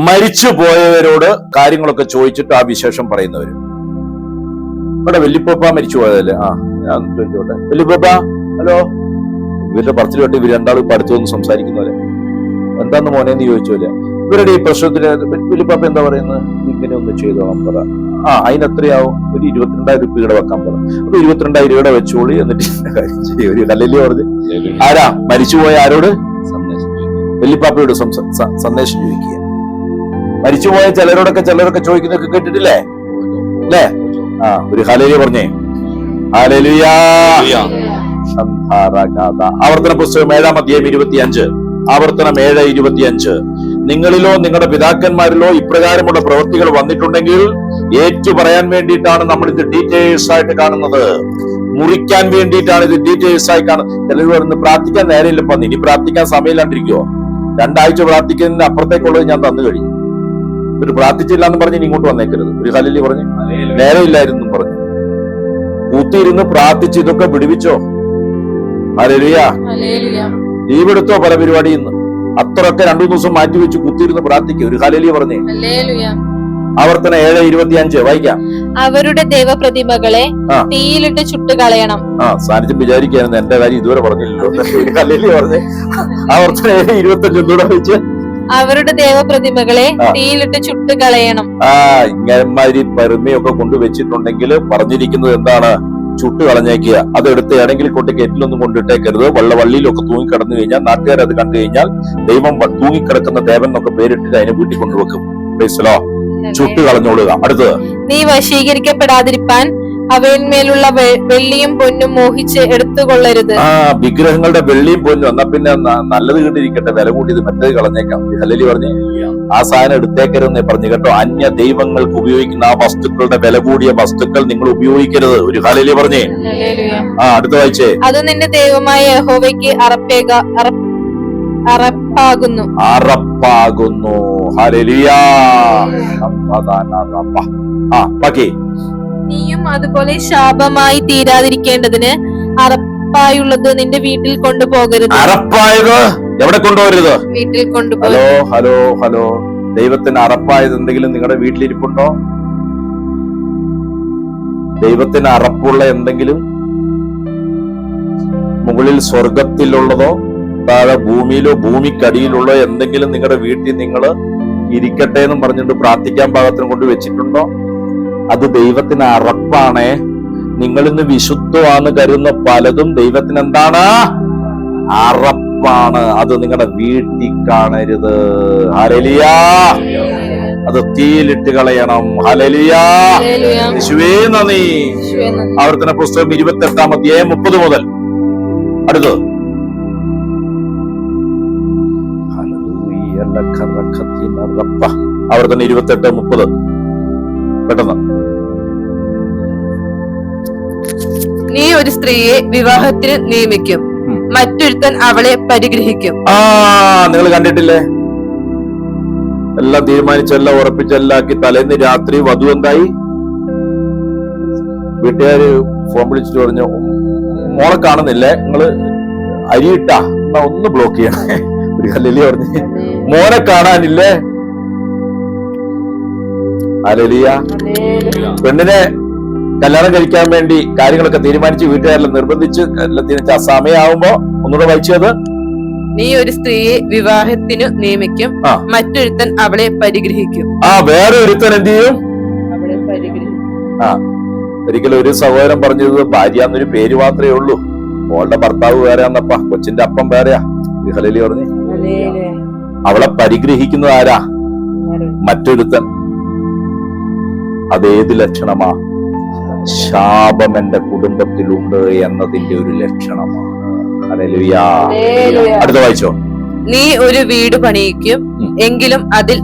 മരിച്ചു പോയവരോട് കാര്യങ്ങളൊക്കെ ചോദിച്ചിട്ട് ആ വിശേഷം പറയുന്നവര്. ഇവിടെ വല്യപ്പ മരിച്ചു പോയതല്ലേ? ഞാൻ ചോദിച്ചോട്ടെ. വല്യപ്പ ഹലോ. ഇവരുടെ പറച്ചിൽ കേട്ട് ഇവർ രണ്ടാളും ഇപ്പൊ അടുത്തൊന്നും സംസാരിക്കുന്നവരെ എന്താന്ന് മോനെന്ന് ചോദിച്ചോല്ലേ. ഇവരുടെ ഈ പ്രശ്നത്തിന് വല്യപ്പാപ്പ എന്താ പറയുന്നത്? ഇങ്ങനെ ഒന്ന് ചെയ്തോളാം പറ. അതിന് എത്രയാവും? ഒരു 22,000 രൂപ ഇവിടെ വെക്കാൻ പറ. അപ്പൊ 22,000 ഇവിടെ വെച്ചോളി. എന്നിട്ട് കാര്യം ചെയ്യും. ഒരു കല്ലല്ലേ പറഞ്ഞ് ആരാ മരിച്ചുപോയ ആരോട്? വല്യപ്പാപ്പയോട് സന്ദേശം ചോദിക്കുക. മരിച്ചുപോയ ചിലരോടൊക്കെ ചോദിക്കുന്നൊക്കെ കേട്ടിട്ടില്ലേ അല്ലേ? ഒരു ഹല്ലേലൂയ പറഞ്ഞേ. ഹല്ലേലൂയ. ആവർത്തന പുസ്തകം 7-ാം അധ്യായം 25. ആവർത്തനം 7:25. നിങ്ങളിലോ നിങ്ങളുടെ പിതാക്കന്മാരിലോ ഇപ്രകാരമുള്ള പ്രവൃത്തികൾ വന്നിട്ടുണ്ടെങ്കിൽ ഏറ്റു പറയാൻ വേണ്ടിയിട്ടാണ് നമ്മൾ ഇത് ഡീറ്റെയിൽസ് ആയിട്ട് കാണുന്നത്. മുറിക്കാൻ വേണ്ടിയിട്ടാണ് ഇത് ഡീറ്റെയിൽസ് ആയി കാണുന്നത്. ചിലർ പറയുന്നത് പ്രാർത്ഥിക്കാൻ നേരമില്ലപ്പോ. ഇനി പ്രാർത്ഥിക്കാൻ സമയമില്ലാണ്ടിരിക്കുവോ? 2 ആഴ്ച പ്രാർത്ഥിക്കുന്നതിന് അപ്പുറത്തേക്കുള്ളത് ഞാൻ തന്നു കഴിഞ്ഞു. ഒരു പ്രാർത്ഥിച്ചില്ല എന്ന് പറഞ്ഞ് ഇങ്ങോട്ട് വന്നേക്കരുത്. ഒരു ഹല്ലേലൂയ പറഞ്ഞു. നേരമില്ലായിരുന്നു പറഞ്ഞു. കൂത്തിയിരുന്ന് പ്രാർത്ഥിച്ച് ഇതൊക്കെ വിടുവിച്ചോ? ഹല്ലേലൂയ. ലീവ് എടുത്തോ പല പരിപാടിയിൽ നിന്ന്? അത്രയൊക്കെ 2 ദിവസം മാറ്റി വെച്ച് കുത്തിയിരുന്ന് പ്രാർത്ഥിക്കുക. ഒരു ഹല്ലേലൂയ പറഞ്ഞേ. ആവർത്തനം 7:25 വായിക്കാം. അവരുടെ ദേവപ്രതിമകളെ തീയിലിട്ട് ചുട്ടുകളയണം. സാന്നിധ്യം വിചാരിക്കായിരുന്നു എന്റെ കാര്യം ഇതുവരെ പറഞ്ഞില്ലല്ലോ. ഹല്ലേലൂയ പറഞ്ഞേ. ആവർത്തനം 7:25 ഒന്നുകൂടെ വായിച്ച്. അവരുടെ ദേവപ്രതിമകളെ തീയിലിട്ട് ചുട്ടുകളയണം. ഇങ്ങന്മാരി പെരുമയൊക്കെ കൊണ്ടുവച്ചിട്ടുണ്ടെങ്കിൽ പറഞ്ഞിരിക്കുന്നത് എന്താണ്? ചുട്ട് കളഞ്ഞേക്കുക. അതെടുത്ത് ഏതെങ്കിലും കൊണ്ട് കെറ്റിലൊന്നും കൊണ്ടിട്ടേക്കരുത്. വള്ളിയിലൊക്കെ തൂങ്ങിക്കിടന്നു കഴിഞ്ഞാൽ നാട്ടുകാർ അത് കണ്ടു കഴിഞ്ഞാൽ ദൈവം തൂങ്ങിക്കിടക്കുന്ന ദേവൻ എന്നൊക്കെ പേരിട്ടിട്ട് അതിനെ വീട്ടിൽ കൊണ്ടുവെക്കും. ചുട്ട് കളഞ്ഞോളുക. അടുത്തത്. നീ വശീകരിക്കപ്പെടാതിരിപ്പാൻ അവയിന്മേലുള്ള വെള്ളിയും പൊന്നും മോഹിച്ച് എടുത്തുകൊള്ളരുത്. വിഗ്രഹങ്ങളുടെ വെള്ളിയും പൊന്നും. എന്നാ പിന്നെ നല്ലത് കണ്ടിരിക്കട്ടെ, വില കൂട്ടിയത് മറ്റേത് കളഞ്ഞേക്കാം. ഹല്ലേലൂയ പറഞ്ഞു. ആ സാധനം എടുത്തേക്കരുതെന്നേ പറഞ്ഞു കേട്ടോ. അന്യ ദൈവങ്ങൾക്ക് ഉപയോഗിക്കുന്ന ആ വസ്തുക്കളുടെ വില കൂടിയ വസ്തുക്കൾ നിങ്ങൾ ഉപയോഗിക്കരുത്. ഒരു ഹല്ലേലൂയ പറഞ്ഞേ. അടുത്ത വായിച്ചേ. അത് നിന്റെ ദൈവമായ യഹോവയ്ക്ക് അറപ്പാകുന്നു. ഹല്ലേലൂയ. ബാക്കി. നീയും അതുപോലെ ശാപമായി തീരാതിരിക്കേണ്ടതിന് അറപ്പായുള്ളത് നിന്റെ വീട്ടിൽ കൊണ്ടുപോകരുത്. അറപ്പായത് എവിടെ കൊണ്ടുപോകരുത്? വീട്ടിൽ കൊണ്ടുപോകരുത്. ഹലോ. ദൈവത്തിന് അറപ്പായത് എന്തെങ്കിലും നിങ്ങളുടെ വീട്ടിലിരിപ്പുണ്ടോ? ദൈവത്തിന് അറപ്പുള്ള എന്തെങ്കിലും മുകളിൽ സ്വർഗത്തിലുള്ളതോ താഴെ ഭൂമിയിലോ ഭൂമിക്കടിയിലുള്ളോ എന്തെങ്കിലും നിങ്ങളുടെ വീട്ടിൽ നിങ്ങൾ ഇരിക്കട്ടെ എന്നും പറഞ്ഞിട്ട് പ്രാർത്ഥിക്കാൻ പാകത്തിന് കൊണ്ട് വെച്ചിട്ടുണ്ടോ? അത് ദൈവത്തിന് അറപ്പാണേ. നിങ്ങളിന്ന് വിശുദ്ധമാണെന്ന് കരുതുന്ന പലതും ദൈവത്തിന് എന്താണ്? അറപ്പാണ്. അത് നിങ്ങളുടെ വീട്ടിൽ കാണരുത്. ഹല്ലേലൂയ. അത് തീയിലിട്ട് കളയണം. ഹല്ലേലൂയ. യേശുവേ നന്ദി. ആവർത്തന പുസ്തകം 28-ാം അധ്യായം 30 മുതൽ. അടുത്ത്. ആവർത്തനം 28-30 പെട്ടെന്ന്. നീ ഒരു സ്ത്രീയെ വിവാഹത്തിന് നിയമിക്കും, മറ്റൊരുത്തൻ അവളെ പരിഗ്രഹിക്കും. നിങ്ങൾ കണ്ടിട്ടില്ലേ? എല്ലാം തീരുമാനിച്ചെല്ലാം ഉറപ്പിച്ചെല്ലാക്കി തലേന്ന് രാത്രി വധു എന്തായി? വീട്ടുകാര് ഫോൺ വിളിച്ചിട്ട് പറഞ്ഞു, മോളെ കാണുന്നില്ലേ, നിങ്ങള് അരിയിട്ടാ എന്നാ ഒന്ന് ബ്ലോക്ക് ചെയ്യണേ. ഒരു ഹല്ലേലൂയ പറഞ്ഞ്. മോനെ കാണാനില്ലേ? ഹല്ലേലൂയ. പെണ്ണിനെ കല്യാണം കഴിക്കാൻ വേണ്ടി കാര്യങ്ങളൊക്കെ തീരുമാനിച്ച് വീട്ടുകാരെല്ലാം നിർബന്ധിച്ച് ആ സമയമാവുമ്പോ ഒന്നുകൂടെ വായിച്ചത്. നീ ഒരു സ്ത്രീയെ വിവാഹത്തിനു നിയമിക്കും, മറ്റൊരുത്തൻ അവളെ പരിഗ്രഹിക്കും. വേറെ ഒരുത്തൻ എന്ത് ചെയ്യും? അവളെ പരിഗ്രഹിക്കും. ഒരിക്കലും ഒരു സഹോദരൻ പറഞ്ഞത് ഭാര്യ എന്നൊരു പേര് മാത്രമേ ഉള്ളൂ, മോളുടെ ഭർത്താവ് വേറെയാന്നപ്പ, കൊച്ചിന്റെ അപ്പം വേറെയാ. ഹല്ലേലൂയ പറഞ്ഞു. അവളെ പരിഗ്രഹിക്കുന്നത് ആരാ? മറ്റൊരുത്തൻ. അതേത് ലക്ഷണമാ? ശാപം എന്റെ കുടുംബത്തിലുണ്ട് എന്നതിന്റെ ഒരു ലക്ഷണമാണ്. ഹല്ലേലൂയ. അടുത്ത വായിച്ചോ. നീ ഒരു വീട് പണിയിക്കും, എങ്കിലും അതിൽ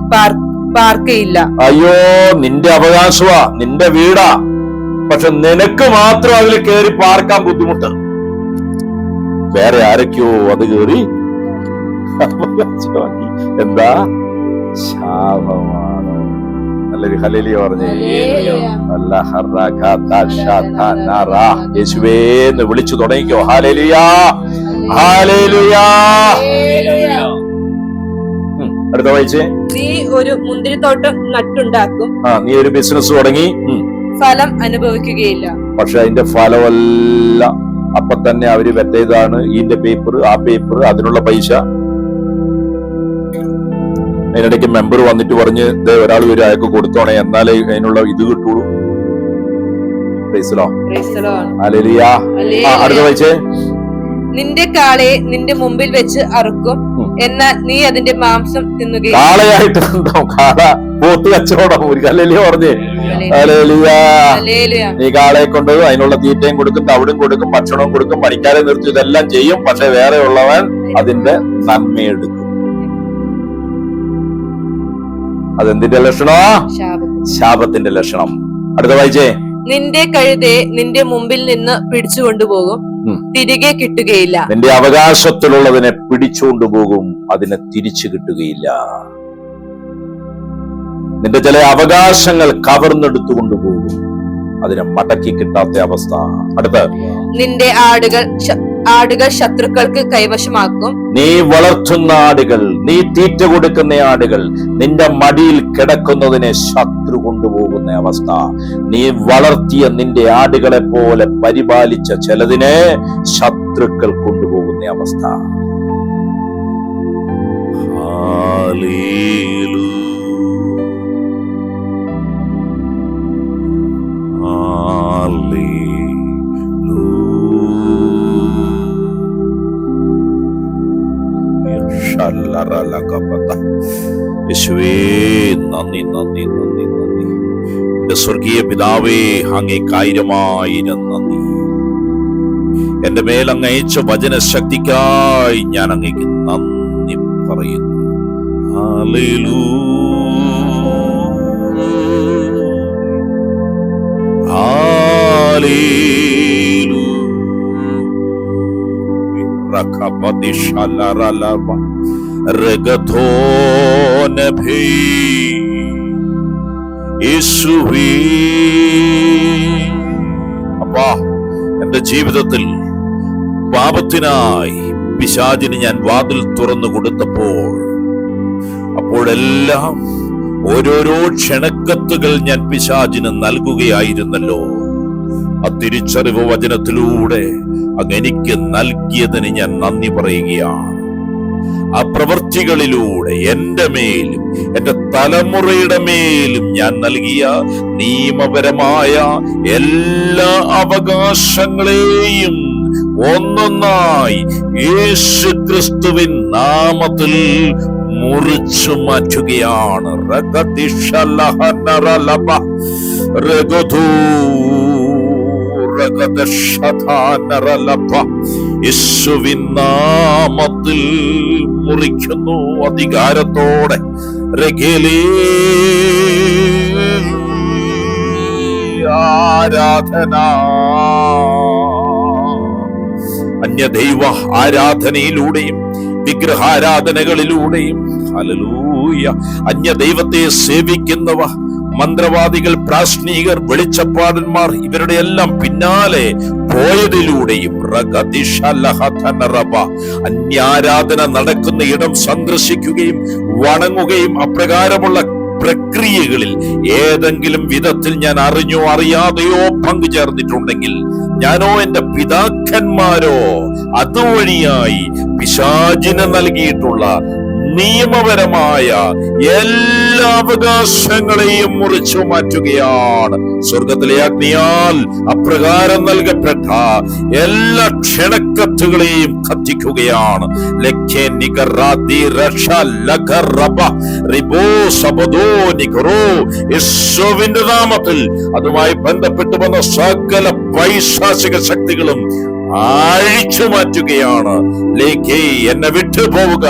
പാർക്കയില്ല. അയ്യോ, നിന്റെ അവകാശമാ, നിന്റെ വീടാ, പക്ഷെ നിനക്ക് മാത്രം അതിൽ കയറി പാർക്കാൻ ബുദ്ധിമുട്ട്. വേറെ ആരൊക്കെയോ അത് കയറി അവകാശമാക്കി. എന്താ? ശാപമാണ്. നല്ലൊരു ഹല്ലേലൂയ പറഞ്ഞേ. യേശുവേന്ന് വിളിച്ചു തുടങ്ങിക്കോ. Hallelujah, hallelujah. അടുത്ത വായിച്ചേ. നീ ഒരു മുന്തിരിത്തോട്ടം നട്ടുണ്ടാക്കും, നീ ഒരു ബിസിനസ് തുടങ്ങി, ഫലം അനുഭവിക്കുകയില്ല. പക്ഷെ അതിന്റെ ഫലമല്ല അപ്പൊ തന്നെ അവര് വെറ്റേതാണ്. ഇതിന്റെ പേപ്പർ, ആ പേപ്പർ, അതിനുള്ള പൈസ. അതിനിടയ്ക്ക് മെമ്പർ വന്നിട്ട് പറഞ്ഞ് ഒരാൾ ഒരു അയക്ക് കൊടുത്തോണേ, എന്നാലേ അതിനുള്ള ഇത് കിട്ടുള്ളൂ. ഹല്ലേലൂയ. അടുത്ത വായിച്ചേ. നിന്റെ കാളയെ നിന്റെ മുമ്പിൽ വെച്ച് അറുക്കും, എന്നാൽ നീ അതിന്റെ മാംസം തിന്നുകയും. കാളയായിട്ട് കാള പോത്ത് കച്ചവടം. ഒരു ഹല്ലേലൂയ പറഞ്ഞേ. ഹല്ലേലൂയ. നീ കാളയെ കൊണ്ട് അതിനുള്ള തീറ്റയും കൊടുക്കും, തവിടും കൊടുക്കും, ഭക്ഷണവും കൊടുക്കും, പണിക്കാരെ നിർത്തി ഇതെല്ലാം ചെയ്യും. പക്ഷെ വേറെ ഉള്ളവൻ അതിന്റെ നന്മയെടുക്കും. അതെന്തിന്റെ ലക്ഷണോ? ശാപത്തിന്റെ ലക്ഷണം. അടുത്ത വായിച്ചേ. നിന്റെ കഴുതയെ നിന്റെ മുമ്പിൽ നിന്ന് പിടിച്ചുകൊണ്ടുപോകും, തിരികെ കിട്ടുകയില്ല. നിന്റെ അവകാശത്തിലുള്ളതിനെ പിടിച്ചുകൊണ്ടുപോകും, അതിനെ തിരിച്ചു കിട്ടുകയില്ല. നിന്റെ ചില അവകാശങ്ങൾ കവർന്നെടുത്തുകൊണ്ടുപോകും, അതിനെ മടക്കി കിട്ടാത്ത അവസ്ഥ. അടുത്ത്. നിന്റെ ആടുകൾ ശത്രുക്കൾക്ക് കൈവശമാക്കും. നീ വളർത്തുന്ന ആടുകൾ, നീ തീറ്റ കൊടുക്കുന്ന ആടുകൾ, നിന്റെ മടിയിൽ കിടക്കുന്നതിനെ ശത്രു കൊണ്ടുപോകുന്ന അവസ്ഥ. നീ വളർത്തിയ നിന്റെ ആടുകളെ പോലെ പരിപാലിച്ച ചിലതിനെ ശത്രുക്കൾ കൊണ്ടുപോകുന്ന അവസ്ഥ. യേശുവേ, നന്ദി, നന്ദി, നന്ദി, നന്ദി. എന്റെ സ്വർഗീയ പിതാവേ, അങ്ങേക്ക് 1000 നന്ദി. എന്റെ മേൽ അങ്ങ് അയച്ച വചനശക്തിക്കായി ഞാൻ അങ്ങേക്ക് നന്ദി പറയുന്നു. അപ്പാ, എന്റെ ജീവിതത്തിൽ പാപത്തിനായി പിശാചിന് ഞാൻ വാതിൽ തുറന്നു കൊടുത്തപ്പോൾ, അപ്പോഴെല്ലാം ഓരോരോ ക്ഷണക്കത്തുകൾ ഞാൻ പിശാചിന് നൽകുകയായിരുന്നല്ലോ. ആ തിരിച്ചറിവ് വചനത്തിലൂടെ അങ്ങ് എനിക്ക് നൽകിയതിന് ഞാൻ നന്ദി പറയുകയാണ്. ആ പ്രവൃത്തികളിലൂടെ എന്റെ മേലും എന്റെ തലമുറയുടെ മേലും ഞാൻ നൽകിയ നിയമപരമായ എല്ലാ അവകാശങ്ങളെയും ഒന്നൊന്നായി യേശുക്രിസ്തുവിൻ നാമത്തിൽ മുറിച്ചു മാറ്റുകയാണ്. യേശുവിൻ നാമത്തിൽ മുറിക്കുന്നു അധികാരത്തോടെ. ആരാധന, അന്യദൈവ ആരാധനയിലൂടെയും വിഗ്രഹാരാധനകളിലൂടെയും, ഹല്ലേലൂയ, അന്യദൈവത്തെ സേവിക്കുന്നവ, മന്ത്രവാദികൾ, പ്രാശ്നീകർ, വെളിച്ചപ്പാടന്മാർ, ഇവരുടെ എല്ലാം പിന്നാലെ പോയതിലൂടെയും അന്യാരാധന നടക്കുന്ന ഇടം സന്ദർശിക്കുകയും വണങ്ങുകയും അപ്രകാരമുള്ള പ്രക്രിയകളിൽ ഏതെങ്കിലും വിധത്തിൽ ഞാൻ അറിഞ്ഞോ അറിയാതെയോ പങ്കുചേർന്നിട്ടുണ്ടെങ്കിൽ, ഞാനോ എന്റെ പിതാക്കന്മാരോ അതുവഴിയായി പിശാചിന് നൽകിയിട്ടുള്ള നിയമപരമായ എല്ലാ അവകാശങ്ങളെയും മുറിച്ചു മാറ്റുകയാണ്. സ്വർഗത്തിലെ അഗ്നിയാൽ അപ്രകാരം നൽകപ്പെട്ട എല്ലാ ക്ഷണക്കത്തുകളെയും കത്തിക്കുകയാണ്. യേശുവിന്റെ നാമത്തിൽ അതുമായി ബന്ധപ്പെട്ട് വന്ന സകല പൈശാചിക ശക്തികളും അഴിച്ചു മാറ്റുകയാണ്. എന്നെ വിട്ടുപോവുക.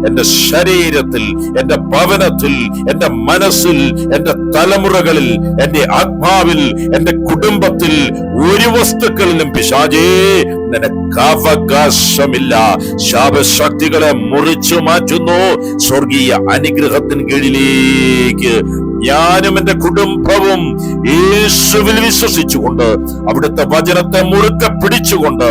എന്റെ ശരീരത്തിൽ, എന്റെ ഭവനത്തിൽ, എന്റെ മനസ്സിൽ, എന്റെ തലമുറകളിൽ, എന്റെ ആത്മാവിൽ, എന്റെ കുടുംബത്തിൽ ഒരു വസ്തുക്കളിലും പിശാചേ നിനക്ക് അവകാശമില്ല. ശാപശക്തികളെ മുറിച്ചു മാറ്റുന്നു. സ്വർഗീയ അനുഗ്രഹത്തിന് കീഴിലേക്ക് ഞാനും എന്റെ കുടുംബവും യേശുവിൽ വിശ്വസിച്ചുകൊണ്ട് അവിടുത്തെ വചനത്തെ മുറുക്കെ പിടിച്ചുകൊണ്ട്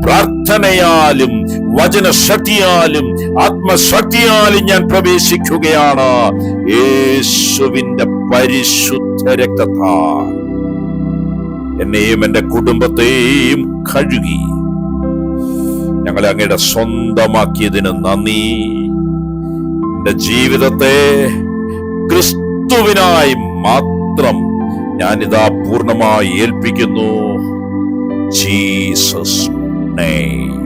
പ്രാർത്ഥനയാലും വചനശക്തിയാലും ആത്മശക്തിയാലും ഞാൻ പ്രവേശിക്കുകയാണ്. യേശുവിന്റെ പരിശുദ്ധ രക്തത്താൽ എന്നെയും എന്റെ കുടുംബത്തെയും കഴുകി ഞങ്ങളെ അങ്ങയുടെ സ്വന്തമാക്കിയതിന് നന്ദി. എന്റെ ജീവിതത്തെ ക്രിസ്തുവിനായി മാത്രം ഞാനിതാ പൂർണ്ണമായി ഏൽപ്പിക്കുന്നു. Jesus name.